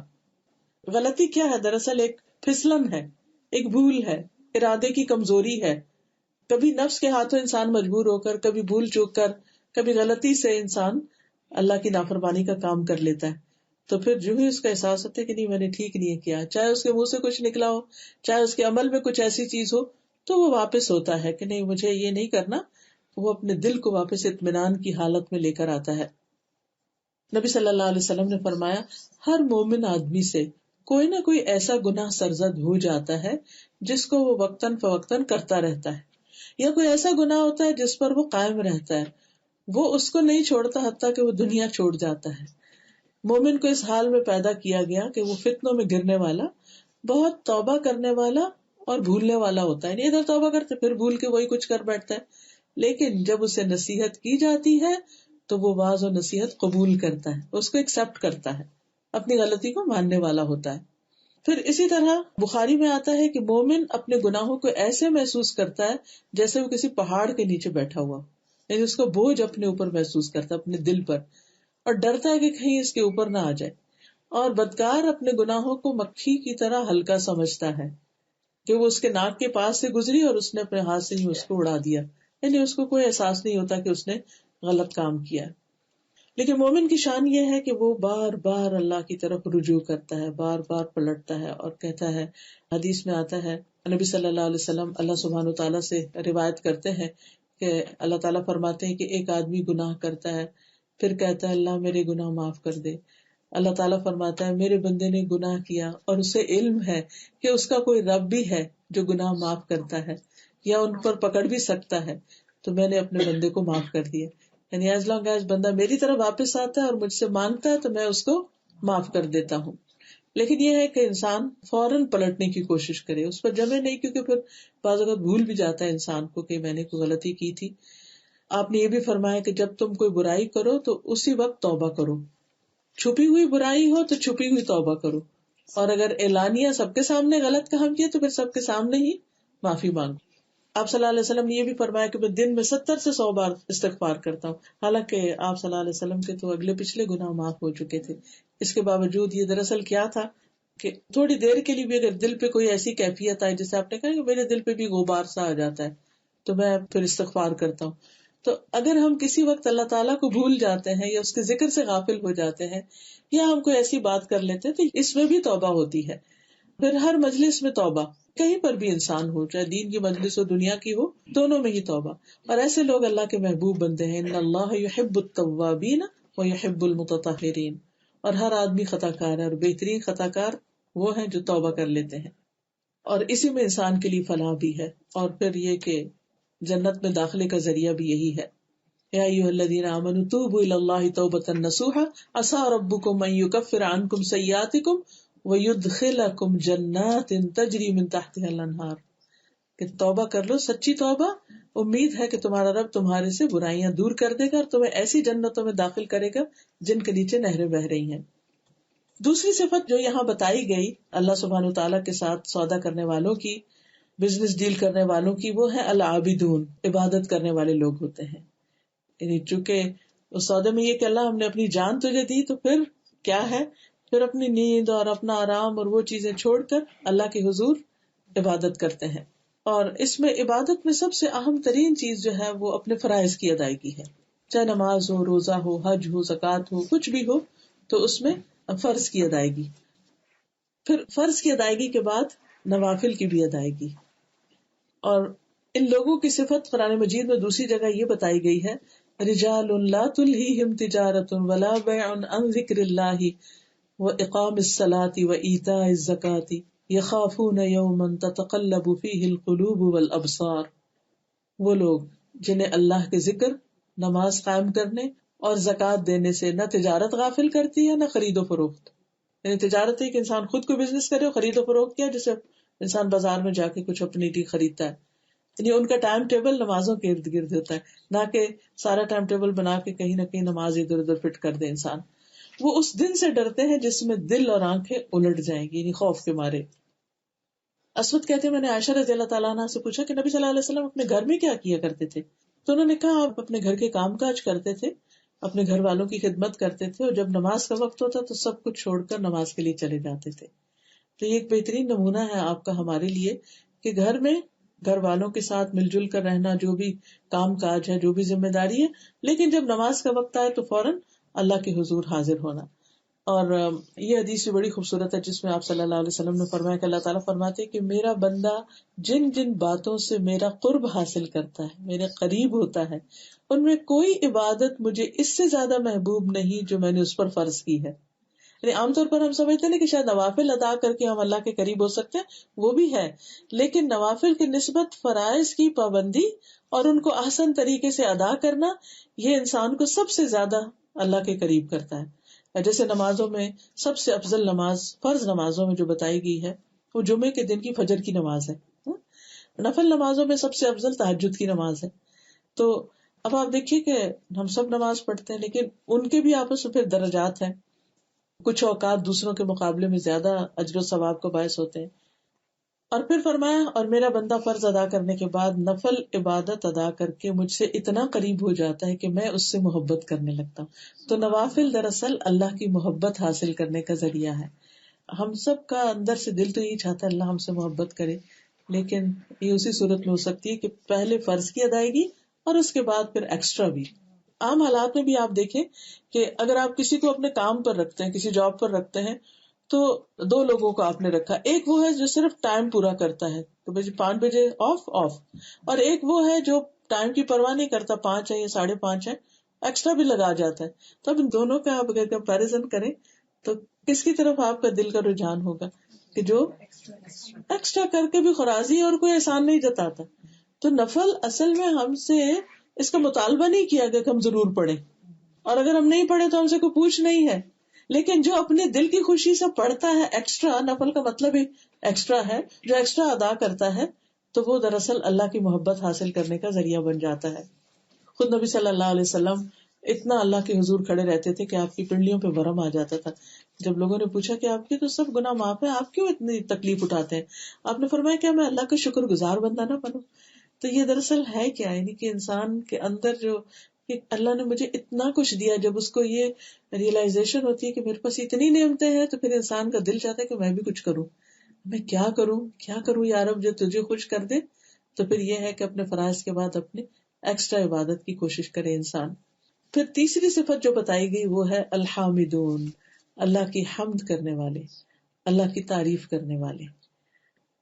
Speaker 1: غلطی کیا ہے؟ دراصل ایک پھسلن ہے، ایک بھول ہے، ارادے کی کمزوری ہے. کبھی نفس کے ہاتھوں انسان مجبور ہو کر، کبھی بھول چوک کر، کبھی غلطی سے انسان اللہ کی نافرمانی کا کام کر لیتا ہے. تو پھر جو ہی اس کا احساس ہوتا ہے کہ نہیں میں نے ٹھیک نہیں کیا، چاہے اس کے منہ سے کچھ نکلا ہو، چاہے اس کے عمل میں کچھ ایسی چیز ہو، تو وہ واپس ہوتا ہے کہ نہیں مجھے یہ نہیں کرنا، وہ اپنے دل کو واپس اطمینان کی حالت میں لے کر آتا ہے. نبی صلی اللہ علیہ وسلم نے فرمایا ہر مومن آدمی سے کوئی نہ کوئی ایسا گناہ سرزد ہو جاتا ہے جس کو وہ وقتاً فوقتاً کرتا رہتا ہے، یا کوئی ایسا گناہ ہوتا ہے جس پر وہ قائم رہتا ہے، وہ اس کو نہیں چھوڑتا حتیٰ کہ وہ دنیا چھوڑ جاتا ہے. مومن کو اس حال میں پیدا کیا گیا کہ وہ فتنوں میں گرنے والا، بہت توبہ کرنے والا اور بھولنے والا ہوتا ہے. ادھر توبہ کرتے پھر بھول کے وہی کچھ کر بیٹھتا ہے، لیکن جب اسے نصیحت کی جاتی ہے تو وہ واعظ و نصیحت قبول کرتا ہے، اس کو ایکسپٹ کرتا ہے، اپنی غلطی کو ماننے والا ہوتا ہے. پھر اسی طرح بخاری میں آتا ہے کہ مومن اپنے گناہوں کو ایسے محسوس کرتا ہے جیسے وہ کسی پہاڑ کے نیچے بیٹھا ہوا، یعنی اس کو بوجھ اپنے اوپر محسوس کرتا ہے، اپنے دل پر، اور ڈرتا ہے کہ کہیں اس کے اوپر نہ آ جائے. اور بدکار اپنے گناہوں کو مکھی کی طرح ہلکا سمجھتا ہے کہ وہ اس کے ناک کے پاس سے گزری اور اس نے اپنے ہاتھ سے ہی اس کو اڑا دیا، یعنی اس کو کوئی احساس نہیں ہوتا کہ اس نے غلط کام کیا. لیکن مومن کی شان یہ ہے کہ وہ بار بار اللہ کی طرف رجوع کرتا ہے، بار بار پلٹتا ہے اور کہتا ہے. حدیث میں آتا ہے نبی صلی اللہ علیہ وسلم اللہ سبحانہ وتعالیٰ سے روایت کرتے ہیں کہ اللہ تعالیٰ فرماتے ہیں کہ ایک آدمی گناہ کرتا ہے، پھر کہتا ہے اللہ میرے گناہ معاف کر دے. اللہ تعالیٰ فرماتا ہے میرے بندے نے گناہ کیا اور اسے علم ہے کہ اس کا کوئی رب بھی ہے جو گناہ معاف کرتا ہے یا ان پر پکڑ بھی سکتا ہے، تو میں نے اپنے بندے کو معاف کر دیا. یعنی ایز لانگ ایز بندہ میری طرف واپس آتا ہے اور مجھ سے مانگتا ہے تو میں اس کو معاف کر دیتا ہوں. لیکن یہ ہے کہ انسان فوراً پلٹنے کی کوشش کرے، اس پر جمے نہیں، کیونکہ پھر بعض اوقات بھول بھی جاتا ہے انسان کو کہ میں نے کوئی غلطی کی تھی. آپ نے یہ بھی فرمایا کہ جب تم کوئی برائی کرو تو اسی وقت توبہ کرو، چھپی ہوئی برائی ہو تو چھپی ہوئی توبہ کرو، اور اگر اعلانیہ سب کے سامنے غلط کام کیا تو پھر سب کے سامنے ہی معافی مانگو. آپ صلی اللہ علیہ وسلم نے یہ بھی فرمایا کہ میں دن میں 70 سے 100 بار استغفار کرتا ہوں. حالانکہ آپ صلی اللہ علیہ وسلم کے تو اگلے پچھلے گناہ معاف ہو چکے تھے، اس کے باوجود یہ دراصل کیا تھا کہ تھوڑی دیر کے لیے بھی اگر دل پہ کوئی ایسی کیفیت آئے جیسے آپ نے کہا کہ میرے دل پہ بھی غبار سا آ جاتا ہے تو میں پھر استغفار کرتا ہوں. تو اگر ہم کسی وقت اللہ تعالیٰ کو بھول جاتے ہیں یا اس کے ذکر سے غافل ہو جاتے ہیں یا ہم کوئی ایسی بات کر لیتے ہیں تو اس میں بھی توبہ ہوتی ہے. پھر ہر مجلس میں توبہ، کہیں پر بھی انسان ہو، چاہے دین کی مجلس ہو دنیا کی ہو، دونوں میں ہی توبہ. اور ایسے لوگ اللہ کے محبوب بندے ہیں. ان اللہ یحب التوابین ویحب المتطہرین. اور ہر آدمی خطا کار ہے اور بہترین خطا کار وہ ہیں جو توبہ کر لیتے ہیں، اور اسی میں انسان کے لیے فلاح بھی ہے، اور پھر یہ کہ جنت میں داخلے کا ذریعہ بھی یہی ہے. یا ایھا الذین آمنوا توبوا الی اللہ توبۃ نصوحا عسیٰ ربکم ان یکفر عنکم سیئاتکم وَيُدْخِلَكُمْ جَنَّاتٍ تَجْرِي مِن تَحْتِهَا الْأَنْهَارُ. کہ توبہ کر لو، سچی توبہ، امید ہے کہ تمہارا رب تمہارے سے برائیاں دور کر دے گا اور تمہیں ایسی جنتوں میں داخل کرے گا جن کے نیچے نہریں بہ رہی ہیں. دوسری صفت جو یہاں بتائی گئی اللہ سبحانہ وتعالیٰ کے ساتھ سودا کرنے والوں کی، بزنس ڈیل کرنے والوں کی، وہ ہے العابدون، عبادت کرنے والے لوگ ہوتے ہیں. یعنی چونکہ اس سودے میں یہ کہ اللہ ہم نے اپنی جان تجھے دی، تو پھر کیا ہے، پھر اپنی نیند اور اپنا آرام اور وہ چیزیں چھوڑ کر اللہ کے حضور عبادت کرتے ہیں. اور اس میں عبادت میں سب سے اہم ترین چیز جو ہے وہ اپنے فرائض کی ادائیگی ہے. چاہے نماز ہو، روزہ ہو، حج ہو، زکوٰۃ ہو، کچھ بھی ہو، تو اس میں فرض کی ادائیگی، پھر فرض کی ادائیگی کے بعد نوافل کی بھی ادائیگی. اور ان لوگوں کی صفت قرآن مجید میں دوسری جگہ یہ بتائی گئی ہے، رجال لا تلہیہم تجارۃ ولا بیع عن ذکر اللہ وإقام الصلاة وإیتاء الزکاة یخافون یوما تتقلب فیہ القلوب والابصار. وہ لوگ جنہیں اللہ کے ذکر، نماز قائم کرنے اور زکوٰۃ دینے سے نہ تجارت غافل کرتی ہے نہ خرید و فروخت. یعنی تجارت ہے کہ انسان خود کو بزنس کرے، خرید و فروخت کیا جسے انسان بازار میں جا کے کچھ اپنے لیے خریدتا ہے. یعنی ان کا ٹائم ٹیبل نمازوں کے ارد گرد ہوتا ہے، نہ کہ سارا ٹائم ٹیبل بنا کے کہیں نہ کہیں نماز ادھر ادھر فٹ کر دے انسان. وہ اس دن سے ڈرتے ہیں جس میں دل اور آنکھیں الٹ جائیں گی، یعنی خوف کے مارے. اسود کہتے ہیں میں نے عائشہ رضی اللہ تعالیٰ عنہ سے پوچھا کہ نبی صلی اللہ علیہ وسلم اپنے گھر میں کیا کیا کرتے تھے؟ تو انہوں نے کہا آپ اپنے گھر کے کام کاج کرتے تھے، اپنے گھر والوں کی خدمت کرتے تھے، اور جب نماز کا وقت ہوتا تو سب کچھ چھوڑ کر نماز کے لیے چلے جاتے تھے. تو یہ ایک بہترین نمونہ ہے آپ کا ہمارے لیے کہ گھر میں گھر والوں کے ساتھ مل جل کر رہنا، جو بھی کام کاج ہے، جو بھی ذمہ داری ہے، لیکن جب نماز کا وقت آئے تو فوراً اللہ کے حضور حاضر ہونا. اور یہ حدیث بھی بڑی خوبصورت ہے جس میں آپ صلی اللہ علیہ وسلم نے فرمایا کہ اللہ تعالیٰ فرماتے ہیں کہ میرا بندہ جن جن باتوں سے میرا قرب حاصل کرتا ہے، میرے قریب ہوتا ہے، ان میں کوئی عبادت مجھے اس سے زیادہ محبوب نہیں جو میں نے اس پر فرض کی ہے. یعنی عام طور پر ہم سمجھتے ہیں کہ شاید نوافل ادا کر کے ہم اللہ کے قریب ہو سکتے ہیں، وہ بھی ہے، لیکن نوافل کی نسبت فرائض کی پابندی اور ان کو احسن طریقے سے ادا کرنا، یہ انسان کو سب سے زیادہ اللہ کے قریب کرتا ہے. جیسے نمازوں میں سب سے افضل نماز فرض نمازوں میں جو بتائی گئی ہے وہ جمعے کے دن کی فجر کی نماز ہے. نفل نمازوں میں سب سے افضل تہجد کی نماز ہے. تو اب آپ دیکھیے کہ ہم سب نماز پڑھتے ہیں لیکن ان کے بھی آپس میں پھر درجات ہیں. کچھ اوقات دوسروں کے مقابلے میں زیادہ اجر و ثواب کا باعث ہوتے ہیں. اور پھر فرمایا اور میرا بندہ فرض ادا کرنے کے بعد نفل عبادت ادا کر کے مجھ سے اتنا قریب ہو جاتا ہے کہ میں اس سے محبت کرنے لگتا ہوں. تو نوافل دراصل اللہ کی محبت حاصل کرنے کا ذریعہ ہے. ہم سب کا اندر سے دل تو یہی چاہتا ہے اللہ ہم سے محبت کرے، لیکن یہ اسی صورت میں ہو سکتی ہے کہ پہلے فرض کی ادائیگی اور اس کے بعد پھر ایکسٹرا بھی. عام حالات میں بھی آپ دیکھیں کہ اگر آپ کسی کو اپنے کام پر رکھتے ہیں، کسی جاب پر رکھتے ہیں، تو دو لوگوں کو آپ نے رکھا. ایک وہ ہے جو صرف ٹائم پورا کرتا ہے، تو 5 بجے آف، اور ایک وہ ہے جو ٹائم کی پرواہ نہیں کرتا، 5 ہے یا 5:30 ہے، ایکسٹرا بھی لگا جاتا ہے. تو اب ان دونوں کا آپ اگر کمپیریزن کریں تو کس کی طرف آپ کا دل کا رجحان ہوگا کہ جو ایکسٹرا کر کے بھی خراجی اور کوئی احسان نہیں جتاتا. تو نفل اصل میں ہم سے اس کا مطالبہ نہیں کیا گیا کہ ہم ضرور پڑھیں، اور اگر ہم نہیں پڑھے تو ہم سے کوئی پوچھ نہیں ہے. لیکن جو اپنے دل کی خوشی سے پڑھتا ہے ایکسٹرا، نفل کا مطلب ہی ایکسٹرا ہے، جو ایکسٹرا ادا کرتا ہے تو وہ دراصل اللہ کی محبت حاصل کرنے کا ذریعہ بن جاتا ہے. خود نبی صلی اللہ علیہ وسلم اتنا اللہ کے حضور کھڑے رہتے تھے کہ آپ کی پنڈلیوں پہ ورم آ جاتا تھا. جب لوگوں نے پوچھا کہ آپ کے تو سب گناہ معاف ہیں، آپ کیوں اتنی تکلیف اٹھاتے ہیں، آپ نے فرمایا کہ میں اللہ کا شکر گزار بندہ نہ بنوں. تو یہ دراصل ہے کیا، یعنی کہ انسان کے اندر جو کہ اللہ نے مجھے اتنا کچھ دیا، جب اس کو یہ ریئلائزیشن ہوتی ہے کہ میرے پاس اتنی نعمتیں ہیں تو پھر انسان کا دل چاہتا ہے کہ میں بھی کچھ کروں. میں کیا کروں یا رب جو تجھے خوش کر دے. تو پھر یہ ہے کہ اپنے فرائض کے بعد اپنے ایکسٹرا عبادت کی کوشش کرے انسان. پھر تیسری صفت جو بتائی گئی وہ ہے الحامدون، اللہ کی حمد کرنے والے، اللہ کی تعریف کرنے والے.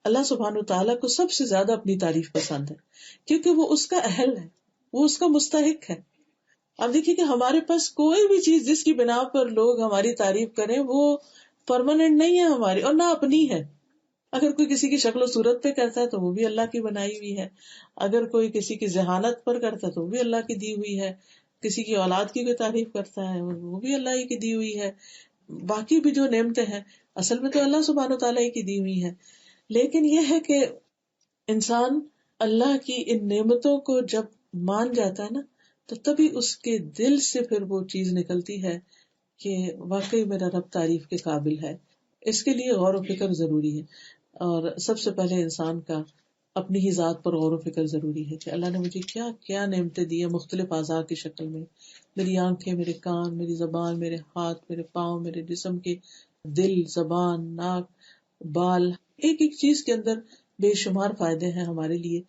Speaker 1: اللہ سبحانہ وتعالیٰ کو سب سے زیادہ اپنی تعریف پسند ہے کیونکہ وہ اس کا اہل ہے، وہ اس کا مستحق ہے. اب دیکھیے کہ ہمارے پاس کوئی بھی چیز جس کی بنا پر لوگ ہماری تعریف کریں وہ پرماننٹ نہیں ہے ہماری، اور نہ اپنی ہے. اگر کوئی کسی کی شکل و صورت پہ کرتا ہے تو وہ بھی اللہ کی بنائی ہوئی ہے، اگر کوئی کسی کی ذہانت پر کرتا ہے تو وہ بھی اللہ کی دی ہوئی ہے، کسی کی اولاد کی کوئی تعریف کرتا ہے وہ بھی اللہ ہی کی دی ہوئی ہے. باقی بھی جو نعمتیں ہیں اصل میں تو اللہ سبحانہ وتعالیٰ ہی کی دی ہوئی ہے. لیکن یہ ہے کہ انسان اللہ کی ان نعمتوں کو جب مان جاتا ہے نا تو تبھی اس کے دل سے پھر وہ چیز نکلتی ہے کہ واقعی میرا رب تعریف کے قابل ہے. اس کے لیے غور و فکر ضروری ہے، اور سب سے پہلے انسان کا اپنی ہی ذات پر غور و فکر ضروری ہے کہ اللہ نے مجھے کیا کیا نعمتیں دی ہیں مختلف اعضاء کی شکل میں. میری آنکھیں، میرے کان، میری زبان، میرے ہاتھ، میرے پاؤں، میرے جسم کے دل، زبان، ناک، بال، ایک ایک چیز کے اندر بے شمار فائدے ہیں ہمارے لیے.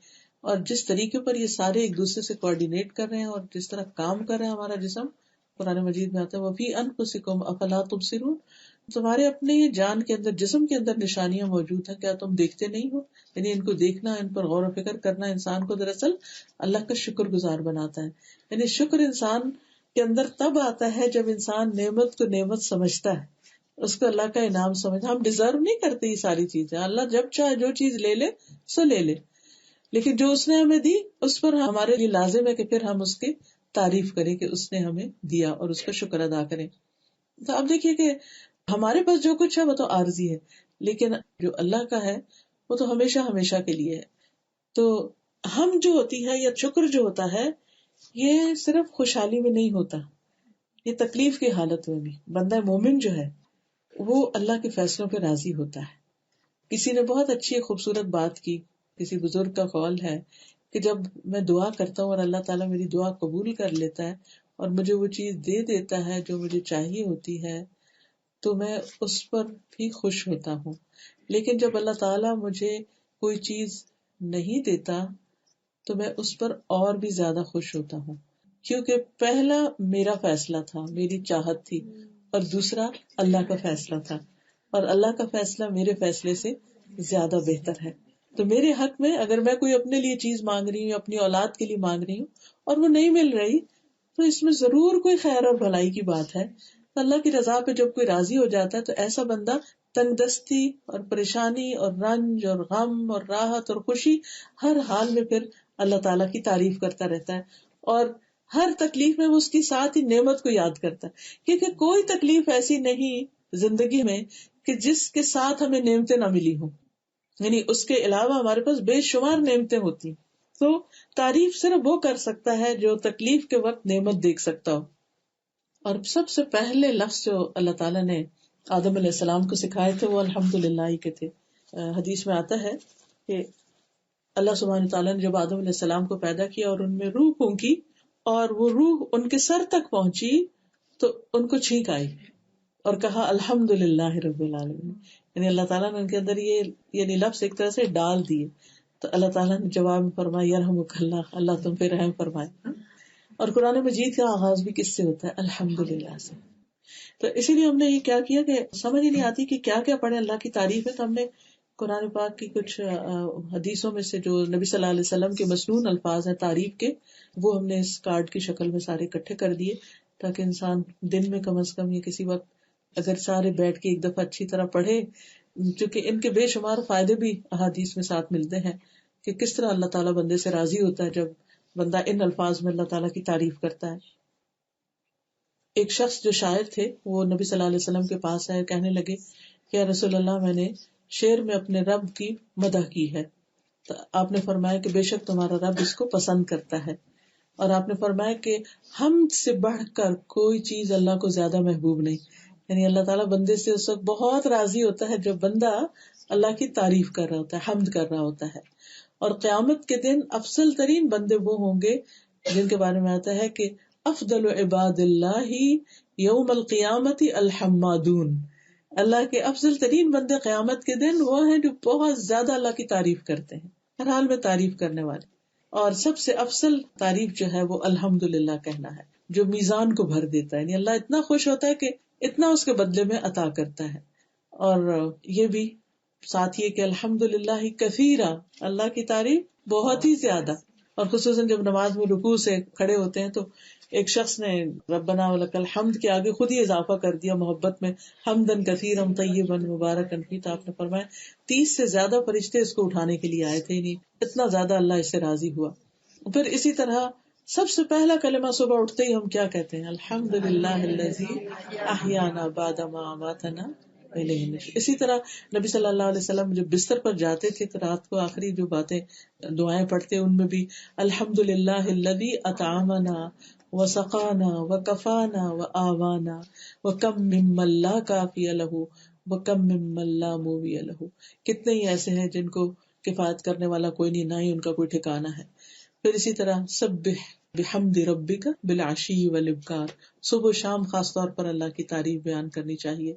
Speaker 1: اور جس طریقے پر یہ سارے ایک دوسرے سے کوآرڈینیٹ کر رہے ہیں اور جس طرح کام کر رہے ہیں ہمارا جسم، قرآن مجید میں آتا ہے وَفِي أَنفُسِكُمْ أَفَلَا تُبْصِرُونَ. تمہارے اپنے جان کے اندر، جسم کے اندر نشانیاں موجود ہیں، کیا تم دیکھتے نہیں ہو؟ یعنی ان کو دیکھنا، ان پر غور و فکر کرنا انسان کو دراصل اللہ کا شکر گزار بناتا ہے. یعنی شکر انسان کے اندر تب آتا ہے جب انسان نعمت کو نعمت سمجھتا ہے، اس کو اللہ کا انعام سمجھتا. ہم ڈیزرو نہیں کرتے یہ ساری چیزیں، اللہ جب چاہے جو چیز لے لے سو لے لے، لیکن جو اس نے ہمیں دی اس پر ہمارے لیے لازم ہے کہ پھر ہم اس کی تعریف کریں کہ اس نے ہمیں دیا اور اس کا شکر ادا کریں. تو آپ دیکھیے کہ ہمارے پاس جو کچھ ہے وہ تو عارضی ہے، لیکن جو اللہ کا ہے وہ تو ہمیشہ ہمیشہ کے لیے ہے. تو ہم جو ہوتی ہے یا شکر جو ہوتا ہے یہ صرف خوشحالی میں نہیں ہوتا، یہ تکلیف کی حالت میں بھی. بندہ مومن جو ہے وہ اللہ کے فیصلوں پہ راضی ہوتا ہے. کسی نے بہت اچھی خوبصورت بات کی، کسی بزرگ کا قول ہے کہ جب میں دعا کرتا ہوں اور اللہ تعالیٰ میری دعا قبول کر لیتا ہے اور مجھے وہ چیز دے دیتا ہے جو مجھے چاہیے ہوتی ہے تو میں اس پر بھی خوش ہوتا ہوں. لیکن جب اللہ تعالیٰ مجھے کوئی چیز نہیں دیتا تو میں اس پر اور بھی زیادہ خوش ہوتا ہوں، کیونکہ پہلا میرا فیصلہ تھا، میری چاہت تھی، اور دوسرا اللہ کا فیصلہ تھا، اور اللہ کا فیصلہ میرے فیصلے سے زیادہ بہتر ہے. تو میرے حق میں اگر میں کوئی اپنے لیے چیز مانگ رہی ہوں، اپنی اولاد کے لیے مانگ رہی ہوں اور وہ نہیں مل رہی، تو اس میں ضرور کوئی خیر اور بھلائی کی بات ہے. تو اللہ کی رضا پہ جب کوئی راضی ہو جاتا ہے تو ایسا بندہ تنگ دستی اور پریشانی اور رنج اور غم اور راحت اور خوشی ہر حال میں پھر اللہ تعالیٰ کی تعریف کرتا رہتا ہے، اور ہر تکلیف میں وہ اس کی ساتھ ہی نعمت کو یاد کرتا ہے. کیونکہ کوئی تکلیف ایسی نہیں زندگی میں کہ جس کے ساتھ ہمیں نعمتیں نہ ملی ہوں، یعنی اس کے علاوہ ہمارے پاس بے شمار نعمتیں ہوتی ہیں. تو تعریف صرف وہ کر سکتا ہے جو تکلیف کے وقت نعمت دیکھ سکتا ہو. اور سب سے پہلے لفظ جو اللہ تعالیٰ نے آدم علیہ السلام کو سکھائے تھے وہ الحمدللہ ہی کے تھے. حدیث میں آتا ہے کہ اللہ سبحانہ تعالیٰ نے جب آدم علیہ السلام کو پیدا کیا اور ان میں روح پھونکی اور وہ روح ان کے سر تک پہنچی تو ان کو چھینک آئی اور کہا الحمدللہ رب العالمین. یعنی اللہ تعالیٰ نے ان کے اندر یہ یعنی لفظ ایک طرح سے ڈال دیے. تو اللہ تعالیٰ نے جواب میں فرمایا یرحمک اللہ، اللہ تم پہ رحم فرمائے. اور قرآن مجید کا آغاز بھی کس سے ہوتا ہے؟ الحمدللہ سے. تو اسی لیے ہم نے یہ کیا کہ سمجھ ہی نہیں آتی کہ کیا کیا پڑھے اللہ کی تعریف ہے. تو ہم نے قرآن پاک کی کچھ حدیثوں میں سے جو نبی صلی اللہ علیہ وسلم کے مسنون الفاظ ہیں تعریف کے، وہ ہم نے اس کارڈ کی شکل میں سارے اکٹھے کر دیے تاکہ انسان دن میں کم از کم یا کسی وقت اگر سارے بیٹھ کے ایک دفعہ اچھی طرح پڑھے، کیونکہ ان کے بے شمار فائدے بھی احادیث میں ساتھ ملتے ہیں کہ کس طرح اللہ تعالیٰ بندے سے راضی ہوتا ہے جب بندہ ان الفاظ میں اللہ تعالیٰ کی تعریف کرتا ہے. ایک شخص جو شاعر تھے وہ نبی صلی اللہ علیہ وسلم کے پاس آئے، کہنے لگے کہ یا رسول اللہ میں نے شعر میں اپنے رب کی مدح کی ہے. تو آپ نے فرمایا کہ بے شک تمہارا رب اس کو پسند کرتا ہے، اور آپ نے فرمایا کہ حمد سے بڑھ کر کوئی چیز اللہ کو زیادہ محبوب نہیں. یعنی اللہ تعالیٰ بندے سے اس وقت بہت راضی ہوتا ہے جب بندہ اللہ کی تعریف کر رہا ہوتا ہے، حمد کر رہا ہوتا ہے. اور قیامت کے دن افضل ترین بندے وہ ہوں گے جن کے بارے میں آتا ہے کہ افضل عباد اللہ یوم القیامت الحمادون. اللہ کے افضل ترین بندے قیامت کے دن وہ ہیں جو بہت زیادہ اللہ کی تعریف کرتے ہیں، ہر حال میں تعریف کرنے والے. اور سب سے افضل تعریف جو ہے وہ الحمدللہ کہنا ہے، جو میزان کو بھر دیتا ہے. یعنی اللہ اتنا خوش ہوتا ہے کہ اتنا اس کے بدلے میں عطا کرتا ہے. اور یہ بھی ساتھ یہ کہ الحمدللہ کثیرا، اللہ کی تعریف بہت ہی زیادہ. اور خصوصاً جب نماز میں رکوع سے کھڑے ہوتے ہیں تو ایک شخص نے ربنا ولک الحمد کے آگے خود ہی اضافہ کر دیا محبت میں، حمدن کثیرا طیبا مبارکا فیہ. تو آپ نے فرمایا 30 سے زیادہ فرشتے اس کو اٹھانے کے لیے آئے تھے، نہیں اتنا زیادہ اللہ اس سے راضی ہوا. پھر اسی طرح سب سے پہلا کلمہ صبح اٹھتے ہی ہم کیا کہتے ہیں؟ الحمدللہ الذی احیانا بعد ما اماتنا الیہ النشور. اسی طرح نبی صلی اللہ علیہ وسلم جب بستر پر جاتے تھے تو رات کو آخری جو باتیں دعائیں پڑھتے ان میں بھی الحمدللہ الذی اطعمنا وسقانا وکفانا وآوانا وکم ممن لا کافی لہ وکم ممن لا موی لہ. کتنے ہی ایسے ہیں جن کو کفایت کرنے والا کوئی نہیں، نہ ہی ان کا کوئی ٹھکانہ ہے. پھر اسی طرح سبح بحمد ربک بالعشی والابکار، صبح و شام خاص طور پر اللہ کی تعریف بیان کرنی چاہیے.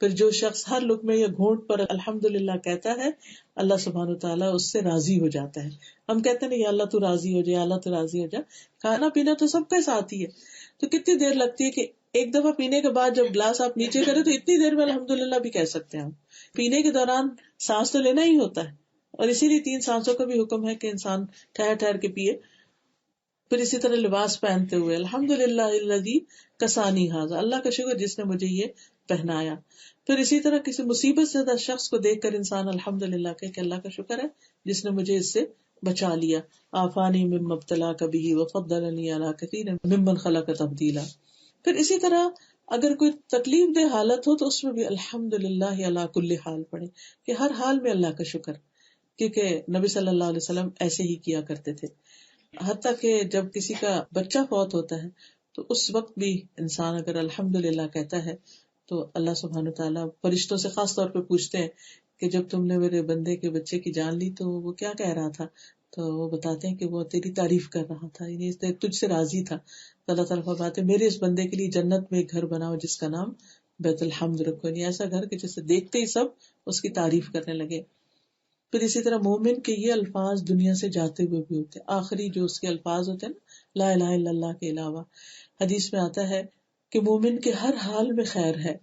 Speaker 1: پھر جو شخص ہر لقمے یا گھونٹ پر الحمدللہ کہتا ہے اللہ سبحانہ وتعالیٰ اس سے راضی ہو جاتا ہے. ہم کہتے ہیں یا اللہ تو راضی ہو جائے، اللہ تو راضی ہو جائے. کھانا پینا تو سب کے ساتھ ہی ہے، تو کتنی دیر لگتی ہے کہ ایک دفعہ پینے کے بعد جب گلاس آپ نیچے کریں تو اتنی دیر میں الحمدللہ بھی کہہ سکتے ہیں. ہم پینے کے دوران سانس تو لینا ہی ہوتا ہے، اور اسی لیے 3 سانسوں کا بھی حکم ہے کہ انسان ٹھہر ٹھہر کے پیے. پھر اسی طرح لباس پہنتے ہوئے الحمدللہ الذی کسانی ھذا، اللہ کا شکر جس نے مجھے یہ پہنایا. پھر اسی طرح کسی مصیبت سے زدہ شخص کو دیکھ کر انسان الحمدللہ کہے کہ اللہ کا شکر ہے جس نے مجھے اس سے بچا لیا. آفانی مما ابتلاک بہ وفضلنی علی کثیر ممن خلق تفضیلا. پھر اسی طرح اگر کوئی تکلیف دہ حالت ہو تو اس میں بھی الحمدللہ علی کل حال پڑھے کہ ہر حال میں اللہ کا شکر، کیونکہ نبی صلی اللہ علیہ وسلم ایسے ہی کیا کرتے تھے. حتیٰ کہ جب کسی کا بچہ فوت ہوتا ہے تو اس وقت بھی انسان اگر الحمدللہ کہتا ہے تو اللہ سبحانہ تعالیٰ فرشتوں سے خاص طور پہ پوچھتے ہیں کہ جب تم نے میرے بندے کے بچے کی جان لی تو وہ کیا کہہ رہا تھا؟ تو وہ بتاتے ہیں کہ وہ تیری تعریف کر رہا تھا، یعنی تجھ سے راضی تھا. تو اللہ تعالیٰ فرماتے ہیں میرے اس بندے کے لیے جنت میں ایک گھر بناؤ جس کا نام بیت الحمد رکھو، یعنی ایسا گھر کہ جسے دیکھتے ہی سب اس کی تعریف کرنے لگے. پھر اسی طرح مومن کے یہ الفاظ دنیا سے جاتے ہوئے بھی ہوتے ہیں، آخری جو اس کے الفاظ ہوتے ہیں نا لا الہ الا اللہ کے علاوہ. حدیث میں آتا ہے کہ مومن کے ہر حال میں خیر ہے،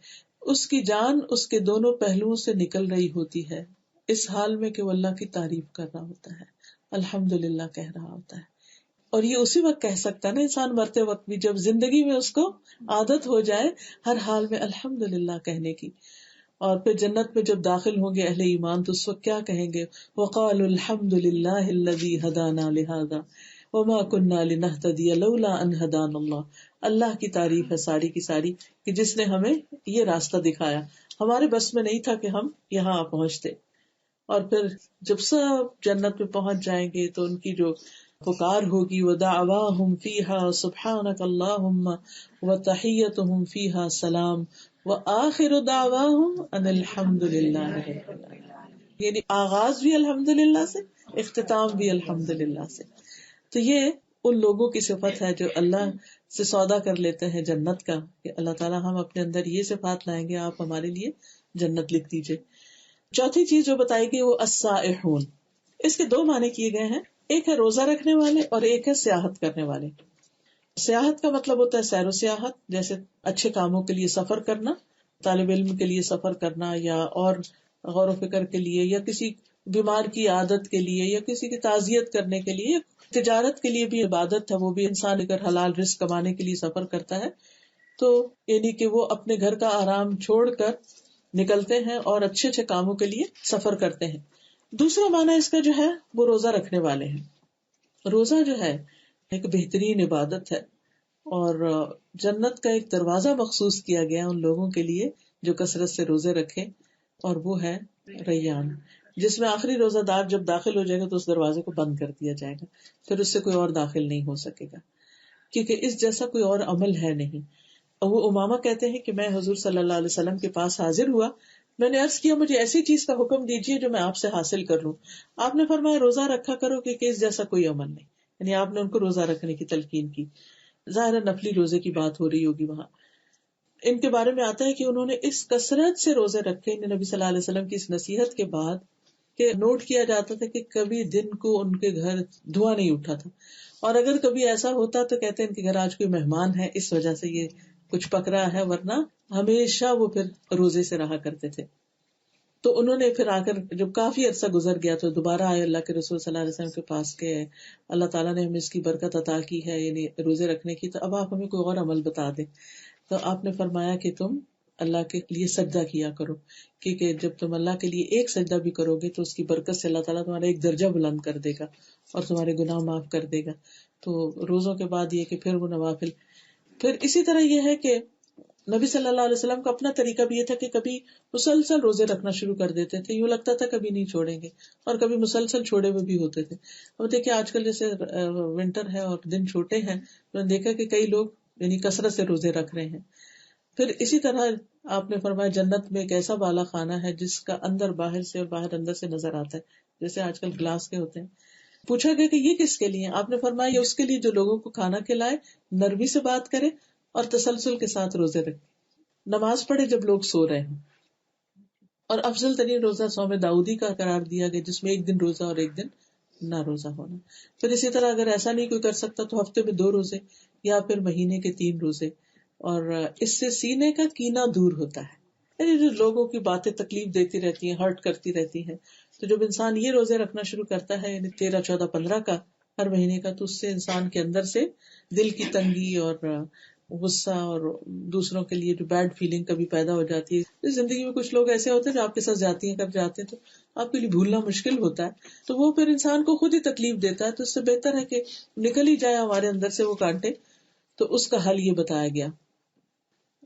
Speaker 1: اس کی جان اس کے دونوں پہلوؤں سے نکل رہی ہوتی ہے، اس حال میں کہ وہ اللہ کی تعریف کر رہا ہوتا ہے، الحمدللہ کہہ رہا ہوتا ہے. اور یہ اسی وقت کہہ سکتا ہے نا انسان مرتے وقت بھی، جب زندگی میں اس کو عادت ہو جائے ہر حال میں الحمدللہ کہنے کی. اور پھر جنت میں جب داخل ہوں گے اہل ایمان تو اس وقت کیا کہیں گے؟ وقالوا الحمد للہ الذی ہدانا لہذا وما كنا لنهتدی لولا ان ہدانا اللہ. اللہ کی تعریف ہے ساری کی ساری کہ جس نے ہمیں یہ راستہ دکھایا، ہمارے بس میں نہیں تھا کہ ہم یہاں پہنچتے. اور پھر جب سب جنت میں پہنچ جائیں گے تو ان کی جو پکار ہوگی وَدَعْوَاهُمْ فِيهَا سُبْحَانَكَ اللَّهُمَّ وَتَحِيَّتُهُمْ فِيهَا سَلَامٌ وَآخِرُ دَعْوَاهُمْ أَنِ الْحَمْدُ لِلَّهِ رَبِّ الْعَالَمِينَ. یعنی آغاز بھی الحمدللہ سے، اختتام بھی الحمدللہ سے. تو یہ ان لوگوں کی صفت ہے جو اللہ سے سودا کر لیتے ہیں جنت کا، کہ اللہ تعالیٰ ہم اپنے اندر یہ صفات لائیں گے، آپ ہمارے لیے جنت لکھ دیجئے. چوتھی چیز جو بتائی گئی وہ السائحون. اس کے دو معنی کیے گئے ہیں، ایک ہے روزہ رکھنے والے اور ایک ہے سیاحت کرنے والے. سیاحت کا مطلب ہوتا ہے سیر و سیاحت، جیسے اچھے کاموں کے لیے سفر کرنا، طالب علم کے لیے سفر کرنا، یا اور غور و فکر کے لیے، یا کسی بیمار کی عادت کے لیے، یا کسی کی تعزیت کرنے کے لیے. تجارت کے لیے بھی عبادت ہے، وہ بھی انسان اگر حلال رزق کمانے کے لیے سفر کرتا ہے تو یعنی کہ وہ اپنے گھر کا آرام چھوڑ کر نکلتے ہیں اور اچھے اچھے کاموں کے لیے سفر کرتے ہیں. دوسرا معنی اس کا جو ہے وہ روزہ رکھنے والے ہیں. روزہ جو ہے ایک بہترین عبادت ہے، اور جنت کا ایک دروازہ مخصوص کیا گیا ان لوگوں کے لیے جو کثرت سے روزے رکھیں، اور وہ ہے ریان، جس میں آخری روزہ دار جب داخل ہو جائے گا تو اس دروازے کو بند کر دیا جائے گا، پھر اس سے کوئی اور داخل نہیں ہو سکے گا، کیونکہ اس جیسا کوئی اور عمل ہے نہیں. ابو امامہ کہتے ہیں کہ میں حضور صلی اللہ علیہ وسلم کے پاس حاضر ہوا، میں نے عرض کیا مجھے ایسی چیز کا حکم دیجیے جو میں آپ سے حاصل کر لوں. آپ نے فرمایا روزہ رکھا کرو، کہ اس جیسا کوئی عمل نہیں. یعنی آپ نے ان کو روزہ رکھنے کی تلقین کی. ظاہر نفلی روزے کی بات ہو رہی ہوگی وہاں. ان کے بارے میں آتا ہے کہ انہوں نے اس کثرت سے روزے رکھے نبی صلی اللہ علیہ وسلم کی اس نصیحت کے بعد، کہ نوٹ کیا جاتا تھا کہ کبھی دن کو ان کے گھر دھواں نہیں اٹھا تھا، اور اگر کبھی ایسا ہوتا تو کہتے ہیں ان کے گھر آج کوئی مہمان ہے اس وجہ سے یہ کچھ پک رہا ہے، ورنہ ہمیشہ وہ پھر روزے سے رہا کرتے تھے. تو انہوں نے پھر آ کر جب کافی عرصہ گزر گیا تو دوبارہ آئے اللہ کے رسول صلی اللہ علیہ وسلم کے پاس کے اللہ تعالیٰ نے ہمیں اس کی برکت عطا کی ہے، یعنی روزے رکھنے کی، تو اب آپ ہمیں کوئی اور عمل بتا دیں. تو آپ نے فرمایا کہ تم اللہ کے لیے سجدہ کیا کرو، کیونکہ جب تم اللہ کے لیے ایک سجدہ بھی کرو گے تو اس کی برکت سے اللہ تعالیٰ تمہارا ایک درجہ بلند کر دے گا اور تمہارے گناہ معاف کر دے گا. تو روزوں کے بعد یہ کہ پھر وہ نوافل. پھر اسی طرح یہ ہے کہ نبی صلی اللہ علیہ وسلم کا اپنا طریقہ بھی یہ تھا کہ کبھی مسلسل روزے رکھنا شروع کر دیتے تھے، یوں لگتا تھا کبھی نہیں چھوڑیں گے، اور کبھی مسلسل چھوڑے ہوئے بھی ہوتے تھے. اب دیکھیں آج کل جیسے ونٹر ہے اور دن چھوٹے ہیں، تو نے دیکھا کہ کئی لوگ یعنی کثرت سے روزے رکھ رہے ہیں. پھر اسی طرح آپ نے فرمایا جنت میں ایک ایسا بالا خانہ ہے جس کا اندر باہر سے اور باہر اندر سے نظر آتا ہے، جیسے آج کل گلاس کے ہوتے ہیں. پوچھا گیا کہ یہ کس کے لیے؟ آپ نے فرمایا یہ اس کے لیے جو لوگوں کو کھانا کھلائے، نرمی سے بات کرے اور تسلسل کے ساتھ روزے رکھے، نماز پڑھے جب لوگ سو رہے ہیں. اور افضل ترین روزہ صوم داؤدی کا قرار دیا گیا، جس میں ایک دن روزہ اور ایک دن نہ روزہ ہونا. پھر اسی طرح اگر ایسا نہیں کوئی کر سکتا تو ہفتے میں 2 روزے یا پھر مہینے کے 3 روزے. اور اس سے سینے کا کینہ دور ہوتا ہے، یعنی جو لوگوں کی باتیں تکلیف دیتی رہتی ہیں، ہرٹ کرتی رہتی ہیں، تو جب انسان یہ روزے رکھنا شروع کرتا ہے، یعنی 13 14 15 کا ہر مہینے کا، تو اس سے انسان کے اندر سے دل کی تنگی اور غصہ اور دوسروں کے لیے جو بیڈ فیلنگ کبھی پیدا ہو جاتی ہے. زندگی میں کچھ لوگ ایسے ہوتے ہیں جو آپ کے ساتھ جاتی ہیں، کر جاتے ہیں، تو آپ کے لیے بھولنا مشکل ہوتا ہے، تو وہ پھر انسان کو خود ہی تکلیف دیتا ہے. تو اس سے بہتر ہے کہ نکل ہی جائے ہمارے اندر سے وہ کانٹے. تو اس کا حل یہ بتایا گیا.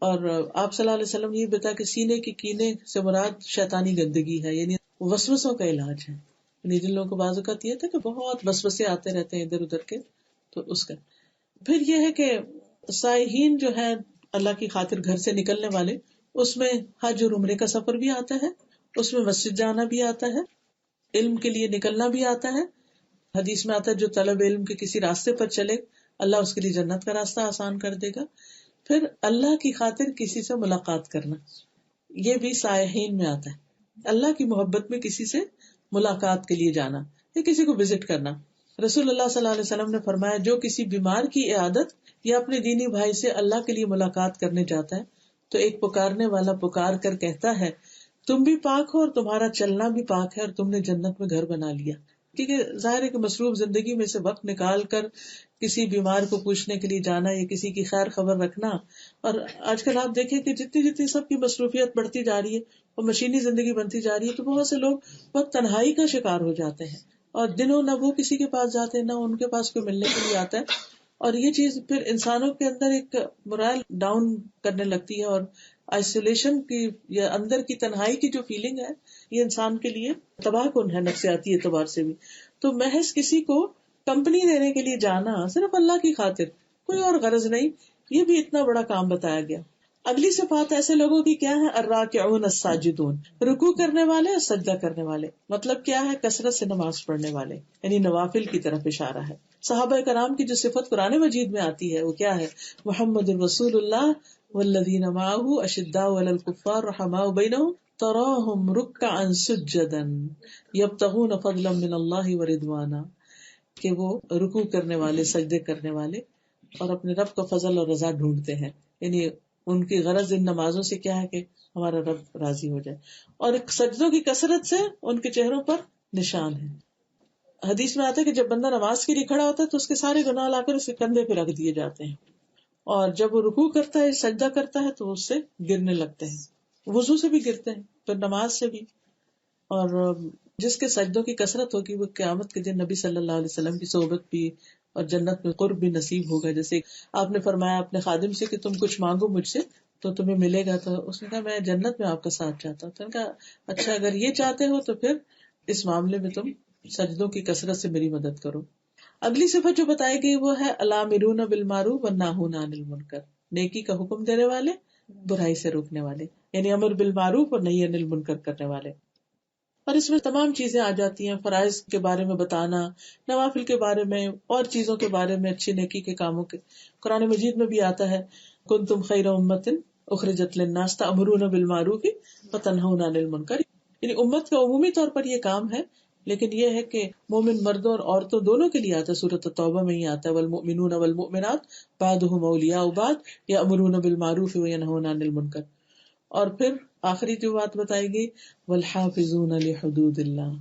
Speaker 1: اور آپ صلی اللہ علیہ وسلم یہ بتا کہ سینے کے کینے سے مراد شیطانی گندگی ہے، یعنی وسوسوں کا علاج ہے. یعنی جن لوگوں کو بعض اوقات یہ تھا کہ بہت وسوسے آتے رہتے ہیں ادھر ادھر کے، تو اس کا. پھر یہ ہے کہ سائحین جو ہے اللہ کی خاطر گھر سے نکلنے والے، اس میں حج اور عمرے کا سفر بھی آتا ہے، اس میں مسجد جانا بھی آتا ہے، علم کے لیے نکلنا بھی آتا ہے. حدیث میں آتا ہے جو طلب علم کے کسی راستے پر چلے اللہ اس کے لیے جنت کا راستہ آسان کر دے گا. پھر اللہ کی خاطر کسی سے ملاقات کرنا، یہ بھی سائحین میں آتا ہے. اللہ کی محبت میں کسی سے ملاقات کے لیے جانا یا کسی کو وزٹ کرنا. رسول اللہ صلی اللہ علیہ وسلم نے فرمایا جو کسی بیمار کی عیادت یا اپنے دینی بھائی سے اللہ کے لیے ملاقات کرنے جاتا ہے تو ایک پکارنے والا پکار کر کہتا ہے تم بھی پاک ہو اور تمہارا چلنا بھی پاک ہے اور تم نے جنت میں گھر بنا لیا. کیونکہ ظاہر ہے کہ مصروف زندگی میں سے وقت نکال کر کسی بیمار کو پوچھنے کے لیے جانا یا کسی کی خیر خبر رکھنا. اور آج کل آپ دیکھیں کہ جتنی سب کی مصروفیت بڑھتی جا رہی ہے اور مشینی زندگی بنتی جا رہی ہے تو بہت سے لوگ بہت تنہائی کا شکار ہو جاتے ہیں اور دنوں نہ وہ کسی کے پاس جاتے ہیں نہ ان کے پاس کوئی ملنے کے لیے آتا ہے. اور یہ چیز پھر انسانوں کے اندر ایک morale ڈاؤن کرنے لگتی ہے اور آئسولیشن کی یا اندر کی تنہائی کی جو فیلنگ ہے یہ انسان کے لیے تباہ کن ہے نفسیاتی اعتبار سے بھی. تو محض کسی کو کمپنی دینے کے لیے جانا صرف اللہ کی خاطر, کوئی اور غرض نہیں, یہ بھی اتنا بڑا کام بتایا گیا. اگلی صفات ایسے لوگوں کی کیا ہے؟ الراکعون الساجدون, رکوع کرنے والے اور سجدہ کرنے والے. مطلب کیا ہے؟ کثرت سے نماز پڑھنے والے, یعنی نوافل کی طرف اشارہ ہے. صحابہ کرام کی جو صفت قرآن مجید میں آتی ہے وہ کیا ہے؟ محمد رسول اللہ والذین معہ اشداء علی الکفار رحماء بینہم تراہم رکعا سجدا یبتغون فضلا من اللہ ورضوانا, کہ وہ رکوع کرنے والے, سجدے کرنے والے اور اپنے رب کا فضل اور رضا ڈھونڈتے ہیں. یعنی ان کی غرض ان نمازوں سے کیا ہے کہ ہمارا رب راضی ہو جائے. اور سجدوں کی کثرت سے ان کے چہروں پر نشان ہے. حدیث میں آتا ہے کہ جب بندہ نماز کے لیے کھڑا ہوتا ہے تو اس کے سارے گناہ لا کر اس کے کندھے پہ رکھ دیے جاتے ہیں, اور جب وہ رکوع کرتا ہے, سجدہ کرتا ہے تو اس سے گرنے لگتے ہیں. وضو سے بھی گرتے ہیں, پھر نماز سے بھی. اور جس کے سجدوں کی کثرت ہوگی وہ قیامت کے دن نبی صلی اللہ علیہ وسلم کی صحبت بھی اور جنت میں قرب بھی نصیب ہوگا. جیسے آپ نے فرمایا اپنے خادم سے کہ تم کچھ مانگو مجھ سے تو تمہیں ملے گا, تو اس نے کہا میں جنت میں آپ کا ساتھ چاہتا ہوں. تو نے کہا اچھا اگر یہ چاہتے ہو تو پھر اس معاملے میں تم سجدوں کی کثرت سے میری مدد کرو. اگلی صفت جو بتائی گئی وہ ہے الامرون بالمعروف والناہون عن المنکر, نیکی کا حکم دینے والے, برائی سے روکنے والے, یعنی امر بالمعروف اور نہی عن المنکر کرنے والے. اور اس میں تمام چیزیں آ جاتی ہیں, فرائض کے بارے میں بتانا, نوافل کے بارے میں, اور چیزوں کے بارے میں, اچھی نیکی کے کاموں کے. قرآن مجید میں بھی آتا ہے کنتم خیر امۃ اخرجت للناس تأمرون بالمعروف وتنہون عن المنکر, یعنی امت کا عمومی طور پر یہ کام ہے, لیکن یہ ہے کہ مومن مردوں اور عورتوں دونوں کے لیے آتا ہے. سورۃ التوبہ میں ہی آتا ہے والمؤمنون والمؤمنات بعضهم اولیاء بعض یأمرون بالمعروف وینہون عن المنکر. اور پھر آخری جو بات بتائی گئی والحافظون لحدود اللہ,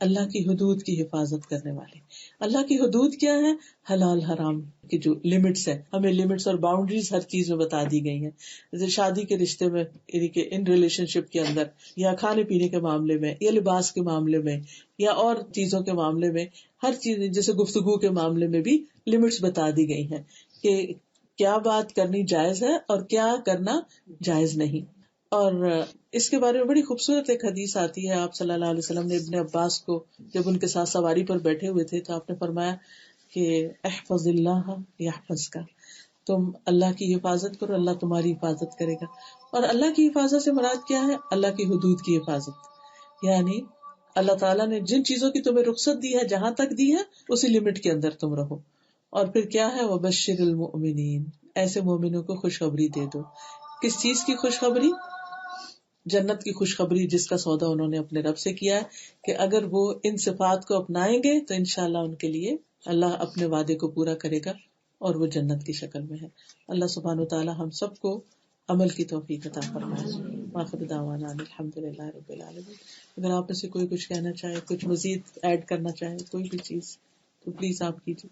Speaker 1: اللہ کی حدود کی حفاظت کرنے والے. اللہ کی حدود کیا ہے؟ حلال حرام کی جو لمٹس ہے, ہمیں لمٹس اور باؤنڈریز ہر چیز میں بتا دی گئی ہیں. جیسے شادی کے رشتے میں, یعنی کہ ان ریلیشن شپ کے اندر, یا کھانے پینے کے معاملے میں, یا لباس کے معاملے میں, یا اور چیزوں کے معاملے میں, ہر چیز جیسے گفتگو کے معاملے میں بھی لمٹس بتا دی گئی ہیں کہ کیا بات کرنی جائز ہے اور کیا کرنا جائز نہیں. اور اس کے بارے میں بڑی خوبصورت ایک حدیث آتی ہے. آپ صلی اللہ علیہ وسلم نے ابن عباس کو جب ان کے ساتھ سواری پر بیٹھے ہوئے تھے تو آپ نے فرمایا کہ احفظ اللہ یحفظک, تم اللہ کی حفاظت کرو اللہ تمہاری حفاظت کرے گا. اور اللہ کی حفاظت سے مراد کیا ہے؟ اللہ کی حدود کی حفاظت, یعنی اللہ تعالیٰ نے جن چیزوں کی تمہیں رخصت دی ہے, جہاں تک دی ہے اسی لمٹ کے اندر تم رہو. اور پھر کیا ہے؟ وبشر المؤمنین, ایسے مومنوں کو خوشخبری دے دو. کس چیز کی خوشخبری؟ جنت کی خوشخبری, جس کا سودا انہوں نے اپنے رب سے کیا ہے کہ اگر وہ ان صفات کو اپنائیں گے تو انشاءاللہ ان کے لیے اللہ اپنے وعدے کو پورا کرے گا اور وہ جنت کی شکل میں ہے. اللہ سبحانہ وتعالی ہم سب کو عمل کی توفیق عطا فرمائے. آخر دعوانا الحمدللہ رب العالمین. اگر آپ میں سے کوئی کچھ کہنا چاہے, کچھ مزید ایڈ کرنا چاہے, کوئی بھی چیز, تو پلیز آپ کیجیے.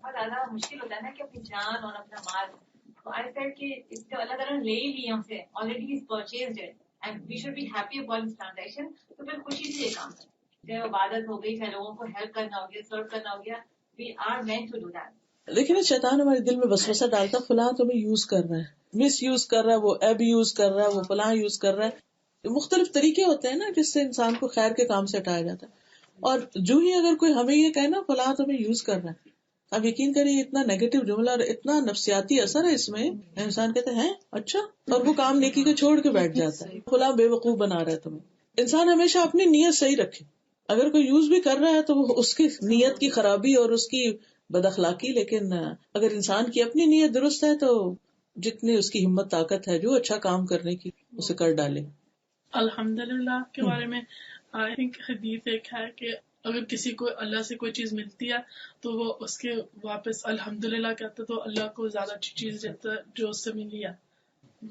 Speaker 2: بہت زیادہ مشکل ہوتا ہے نا کہ اپنی جان اور اپنا مال, تو آئی سیڈ کہ اس کا اللہ تعالیٰ نے لے ہی لی ہم سے, already is purchased it and we should be happy about this transaction. تو پھر خوشی سے یہ کام کریں, چاہے عبادت ہو گئی, چاہے لوگوں کو ہیلپ کرنا ہو گیا, سرو کرنا ہو گیا, we are meant to do that.
Speaker 1: لیکن شیطان ہمارے دل میں وسوسہ ڈالتا, فلاں تمہیں یوز کر رہا ہے, مس یوز کر رہا ہے, وہ ایب یوز کر رہا ہے, وہ فلاں یوز کر رہا ہے. مختلف طریقے ہوتے ہیں نا جس سے انسان کو خیر کے کام سے ہٹایا جاتا ہے. اور جو ہی اگر کوئی ہمیں یہ کہے نا فلاں تمہیں یوز کر رہا ہے, اب یقین کریے اتنا نیگیٹو جملہ اور اتنا نفسیاتی اثر ہے اس میں, انسان کہتے ہیں اچھا, اور وہ کام نیکی کو چھوڑ کے بیٹھ جاتا ہے, فلاں بے وقوف بنا رہا ہے تمہیں. انسان ہمیشہ اپنی نیت صحیح رکھے. اگر کوئی یوز بھی کر رہا ہے تو وہ اس کی نیت کی خرابی اور اس کی بد اخلاقی, لیکن اگر انسان کی اپنی نیت درست ہے تو جتنی اس کی ہمت طاقت ہے جو اچھا کام کرنے کی اسے کر ڈالے.
Speaker 3: الحمدللہ کے بارے میں آئی تھنک حدیث ایک ہے کہ اگر کسی کو اللہ سے کوئی چیز ملتی ہے تو وہ اس کے واپس الحمدللہ کہتا تو اللہ کو زیادہ اچھی چیز دیتا ہے جو اس سے ملی ہے.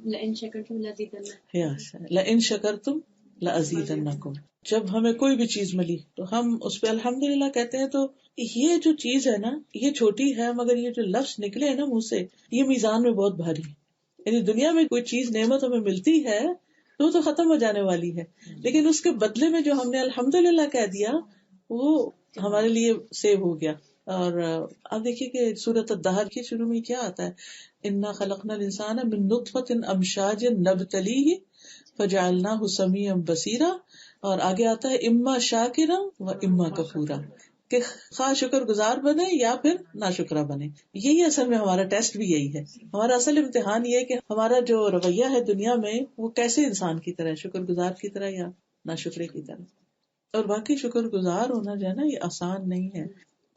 Speaker 4: لئن شکرتم لازیدنکم.
Speaker 1: لئن شکرتم لازیدنکم. جب ہمیں کوئی بھی چیز ملی تو ہم اس پہ الحمدللہ کہتے ہیں. تو یہ جو چیز ہے نا یہ چھوٹی ہے مگر یہ جو لفظ نکلے ہیں نا منہ سے یہ میزان میں بہت بھاری ہے. یعنی دنیا میں کوئی چیز نعمت ہمیں ملتی ہے تو وہ تو ختم ہو جانے والی ہے لیکن اس کے بدلے میں جو ہم نے الحمدللہ کہہ دیا وہ ہمارے لیے سیو ہو گیا. اور آپ دیکھیے کہ سورۃ الدہر کی شروع میں کیا آتا ہے انا خلقنا الانسان من نطفۃ امشاج نبتلیہ فجعلناہ سمیعا بصیرا. اور آگے آتا ہے اما شاکرا و اما کفورا کہ خواہ شکر گزار بنے یا پھر ناشکرہ بنے. یہی اصل میں ہمارا ٹیسٹ بھی یہی ہے. ہمارا اصل امتحان یہ ہے کہ ہمارا جو رویہ ہے دنیا میں وہ کیسے انسان کی طرح شکر گزار کی طرح یا ناشکرے کی طرح. اور باقی شکر گزار ہونا جو ہے نا یہ آسان نہیں ہے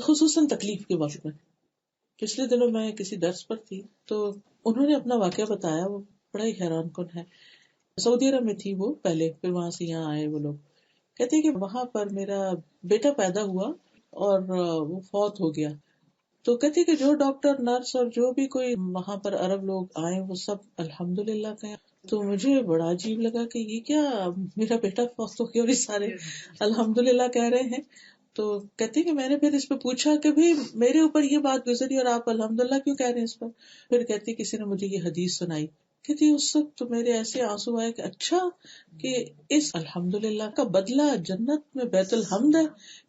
Speaker 1: خصوصاً تکلیف کے وقت میں. پچھلے دنوں میں کسی درس پر تھی تو انہوں نے اپنا واقعہ بتایا وہ بڑا ہی حیران کن ہے. سعودی عرب میں تھی وہ پہلے پھر وہاں سے یہاں آئے وہ لوگ. کہتے ہیں کہ وہاں پر میرا بیٹا پیدا ہوا اور وہ فوت ہو گیا. تو کہتے کہ جو ڈاکٹر نرس اور جو بھی کوئی وہاں پر عرب لوگ آئے وہ سب الحمدللہ کہیں. تو مجھے بڑا عجیب لگا کہ یہ کیا میرا بیٹا فوت ہو گیا اور یہ سارے الحمدللہ کہہ رہے ہیں. تو کہتے کہ میں نے پھر اس پہ پوچھا کہ بھئی میرے اوپر یہ بات گزری اور آپ الحمدللہ کیوں کہہ رہے ہیں اس پر. پھر کہتی کسی نے مجھے یہ حدیث سنائی. کہتی اس وقت تو میرے ایسے آنسو آئے کہ اچھا کہ اس الحمدللہ کا بدلہ جنت میں بیت الحمد ہے.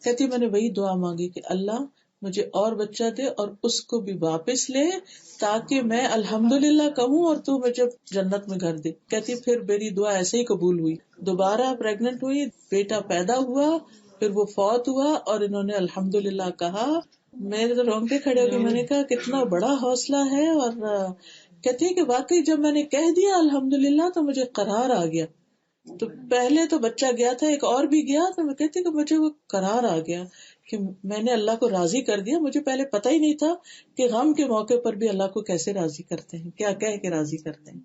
Speaker 1: کہتی میں نے وہی دعا مانگی کہ اللہ مجھے اور بچہ دے اور اس کو بھی واپس لے تاکہ میں الحمدللہ کہوں اور تو مجھے جنت میں گھر دے. کہتی پھر میری دعا ایسے ہی قبول ہوئی. دوبارہ پریگننٹ ہوئی, بیٹا پیدا ہوا, پھر وہ فوت ہوا اور انہوں نے الحمدللہ کہا. میرے تو رونگٹے کھڑے ہو گئے. میں نے کہا کتنا بڑا حوصلہ ہے. اور کہتی ہے کہ واقعی جب میں نے کہہ دیا الحمدللہ تو مجھے قرار آ گیا. تو پہلے تو بچہ گیا تھا ایک اور بھی گیا تو میں کہتی کہ مجھے وہ قرار آ گیا کہ میں نے اللہ کو راضی کر دیا. مجھے پہلے پتہ ہی نہیں تھا کہ غم کے موقع پر بھی اللہ کو کیسے راضی کرتے ہیں, کیا کہہ کے راضی کرتے ہیں.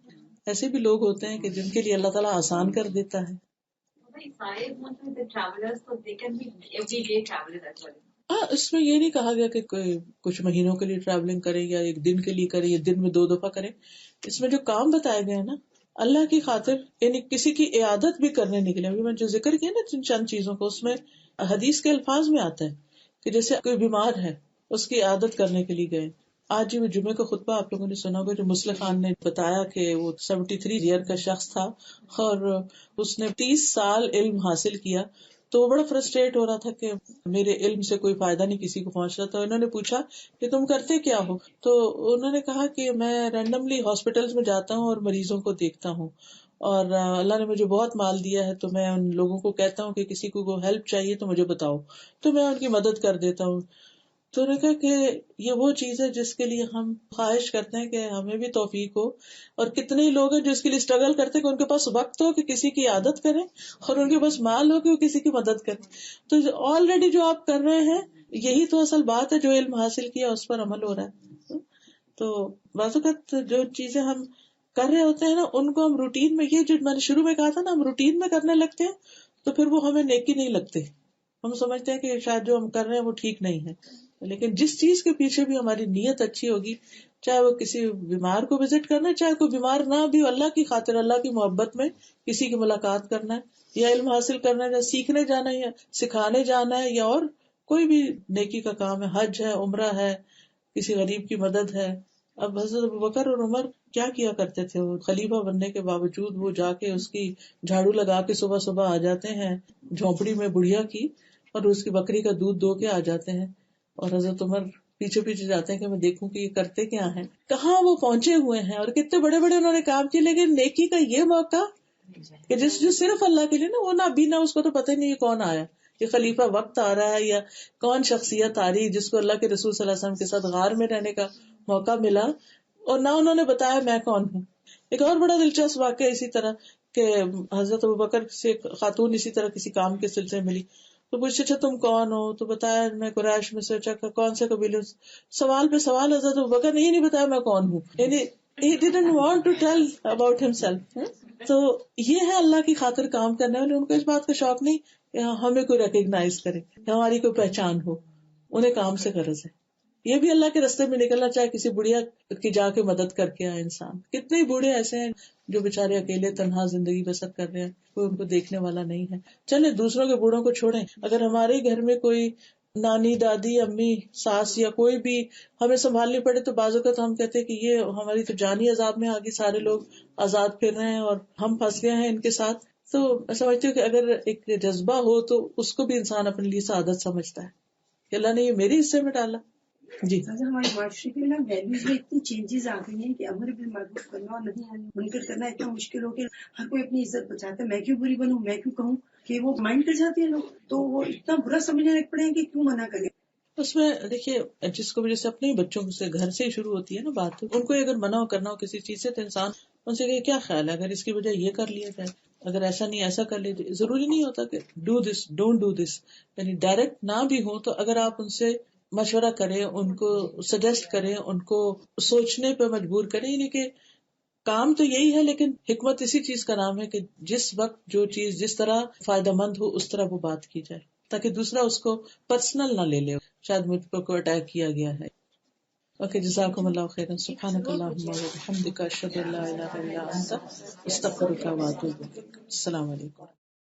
Speaker 1: ایسے بھی لوگ ہوتے ہیں کہ جن کے لیے اللہ تعالیٰ آسان کر دیتا ہے. ہاں اس میں یہ نہیں کہا گیا کہ کوئی کچھ مہینوں کے لیے ٹریولنگ کرے یا ایک دن کے لیے کرے یا دن میں 2 دفعہ کرے. اس میں جو کام بتائے گئے نا اللہ کی خاطر یعنی کسی کی عیادت بھی کرنے نکلے. ابھی میں جو ذکر کیا نا جن چند چیزوں کو اس میں حدیث کے الفاظ میں آتا ہے کہ جیسے کوئی بیمار ہے اس کی عیادت کرنے کے لیے گئے. آج جی وہ جمعے کا خطبہ آپ لوگوں نے سنا ہوگا جو مصلح خان نے بتایا کہ وہ 73 ایئر کا شخص تھا اور اس نے 30 سال علم حاصل کیا. تو وہ بڑا فرسٹریٹ ہو رہا تھا کہ میرے علم سے کوئی فائدہ نہیں کسی کو پہنچ رہا. تو انہوں نے پوچھا کہ تم کرتے کیا ہو؟ تو انہوں نے کہا کہ میں رینڈملی ہاسپٹلز میں جاتا ہوں اور مریضوں کو دیکھتا ہوں اور اللہ نے مجھے بہت مال دیا ہے تو میں ان لوگوں کو کہتا ہوں کہ کسی کو ہیلپ چاہیے تو مجھے بتاؤ تو میں ان کی مدد کر دیتا ہوں. تو انہوں نے کہا کہ یہ وہ چیز ہے جس کے لیے ہم خواہش کرتے ہیں کہ ہمیں بھی توفیق ہو. اور کتنے ہی لوگ ہیں جو اس کے لیے اسٹرگل کرتے ہیں کہ ان کے پاس وقت ہو کہ کسی کی عادت کریں اور ان کے پاس مال ہو کہ وہ کسی کی مدد کریں. تو آلریڈی جو آپ کر رہے ہیں یہی تو اصل بات ہے. جو علم حاصل کیا اس پر عمل ہو رہا ہے. تو بعض اوقات جو چیزیں ہم کر رہے ہوتے ہیں نا ان کو ہم روٹین میں, یہ جو میں نے شروع میں کہا تھا نا, ہم روٹین میں کرنے لگتے ہیں تو پھر وہ ہمیں نیکی نہیں لگتے. ہم سمجھتے ہیں کہ شاید جو ہم کر رہے ہیں وہ ٹھیک نہیں ہے. لیکن جس چیز کے پیچھے بھی ہماری نیت اچھی ہوگی, چاہے وہ کسی بیمار کو وزٹ کرنا ہے, چاہے کوئی بیمار نہ بھی, اللہ کی خاطر اللہ کی محبت میں کسی کی ملاقات کرنا ہے یا علم حاصل کرنا ہے یا سیکھنے جانا ہے یا سکھانے جانا ہے یا اور کوئی بھی نیکی کا کام ہے, حج ہے, عمرہ ہے, کسی غریب کی مدد ہے. اب حضرت ابوبکر اور عمر کیا کیا کرتے تھے, وہ خلیفہ بننے کے باوجود وہ جا کے اس کی جھاڑو لگا کے صبح صبح آ جاتے ہیں جھونپڑی میں بڑھیا کی اور اس کی بکری کا دودھ دو کے آ جاتے ہیں. اور حضرت عمر پیچھے پیچھے جاتے ہیں کہ میں دیکھوں کہ یہ کرتے کیا ہیں, کہاں وہ پہنچے ہوئے ہیں اور کتنے بڑے بڑے انہوں نے کام کیے. لیکن نیکی کا یہ موقع کہ جو صرف اللہ کے لیے نا, وہ نہ ابھی نہ اس کو تو پتہ نہیں یہ کون آیا, یہ خلیفہ وقت آ رہا ہے یا کون شخصیت آ رہی ہے جس کو اللہ کے رسول صلی اللہ علیہ وسلم کے ساتھ غار میں رہنے کا موقع ملا اور نہ انہوں نے بتایا میں کون ہوں. ایک اور بڑا دلچسپ واقعہ اسی طرح کہ حضرت ابوبکر سے خاتون اسی طرح کسی کام کے سلسلے میں ملی تو پوچھے اچھا تم کون ہو, تو بتایا میں قریش میں سے. کون سے قبیلے, سوال پہ سوال. حضرت ابوبکر نے نہیں بتایا میں کون ہوں. یعنی He didn't want to tell about himself. تو یہ ہے اللہ کی خاطر کام کرنے والے. ان کو اس بات کا شوق نہیں کہ ہمیں کوئی ریکگنائز کرے, ہماری کوئی پہچان ہو. انہیں کام سے غرض ہے. یہ بھی اللہ کے راستے میں نکلنا, چاہے کسی بڑھیا کی جا کے مدد کر کے آئے انسان. کتنے بوڑھے ایسے ہیں جو بےچارے اکیلے تنہا زندگی بسر کر رہے ہیں, کوئی ان کو دیکھنے والا نہیں ہے. چلے دوسروں کے بوڑھوں کو چھوڑیں, اگر ہمارے گھر میں کوئی نانی, دادی, امی, ساس یا کوئی بھی ہمیں سنبھالنی پڑے تو بعض اوقات ہم کہتے ہیں کہ یہ ہماری تو جانی عذاب میں آگی, سارے لوگ آزاد پھر رہے ہیں اور ہم پھنس گئے ہیں ان کے ساتھ. تو میں سمجھتی ہوں کہ اگر ایک جذبہ ہو تو اس کو بھی انسان اپنے لیے سعادت سمجھتا ہے کہ اللہ نے یہ میرے حصے میں ڈالا. جی
Speaker 5: ہمارے معاشرے کے نا ویلیوز میں اتنی چینجز آ گئی ہیں کہ امر بالمعروف کرنا اور نہیں منکر کرنا اتنا مشکل ہو گیا. ہر کوئی اپنی عزت بچاتا ہے, میں کیوں بری بنوں, میں کیوں کہوں, کہ وہ مائنڈ کر جاتے ہیں لوگ, تو وہ اتنا برا سمجھنے لگ پڑے ہیں کہ کیوں منع کریں.
Speaker 1: اس میں دیکھیے, جس کو وجہ سے اپنے بچوں سے گھر سے ہی شروع ہوتی ہے نا بات, ان کو اگر منع کرنا ہو کسی چیز سے تو انسان ان سے کہ کیا خیال ہے اگر اس کی وجہ یہ کر لیا جائے, اگر ایسا نہیں ایسا کر لیجیے. ضروری نہیں ہوتا کہ do this don't do this, یعنی ڈائریکٹ نہ بھی ہو تو اگر آپ ان سے مشورہ کریں, ان کو سجیسٹ کریں, ان کو سوچنے پہ مجبور کریں. یعنی کہ کام تو یہی ہے, لیکن حکمت اسی چیز کا نام ہے کہ جس وقت جو چیز جس طرح فائدہ مند ہو اس طرح وہ بات کی جائے, تاکہ دوسرا اس کو پرسنل نہ لے لے, شاید مجھ پر کوئی اٹیک کیا گیا ہے. اوکے, جزاکم اللہ خیرا. سبحانک اللہم و بحمدک, اشہد ان لا الہ الا انت, استغفرک و اتوب الیک. السلام علیکم.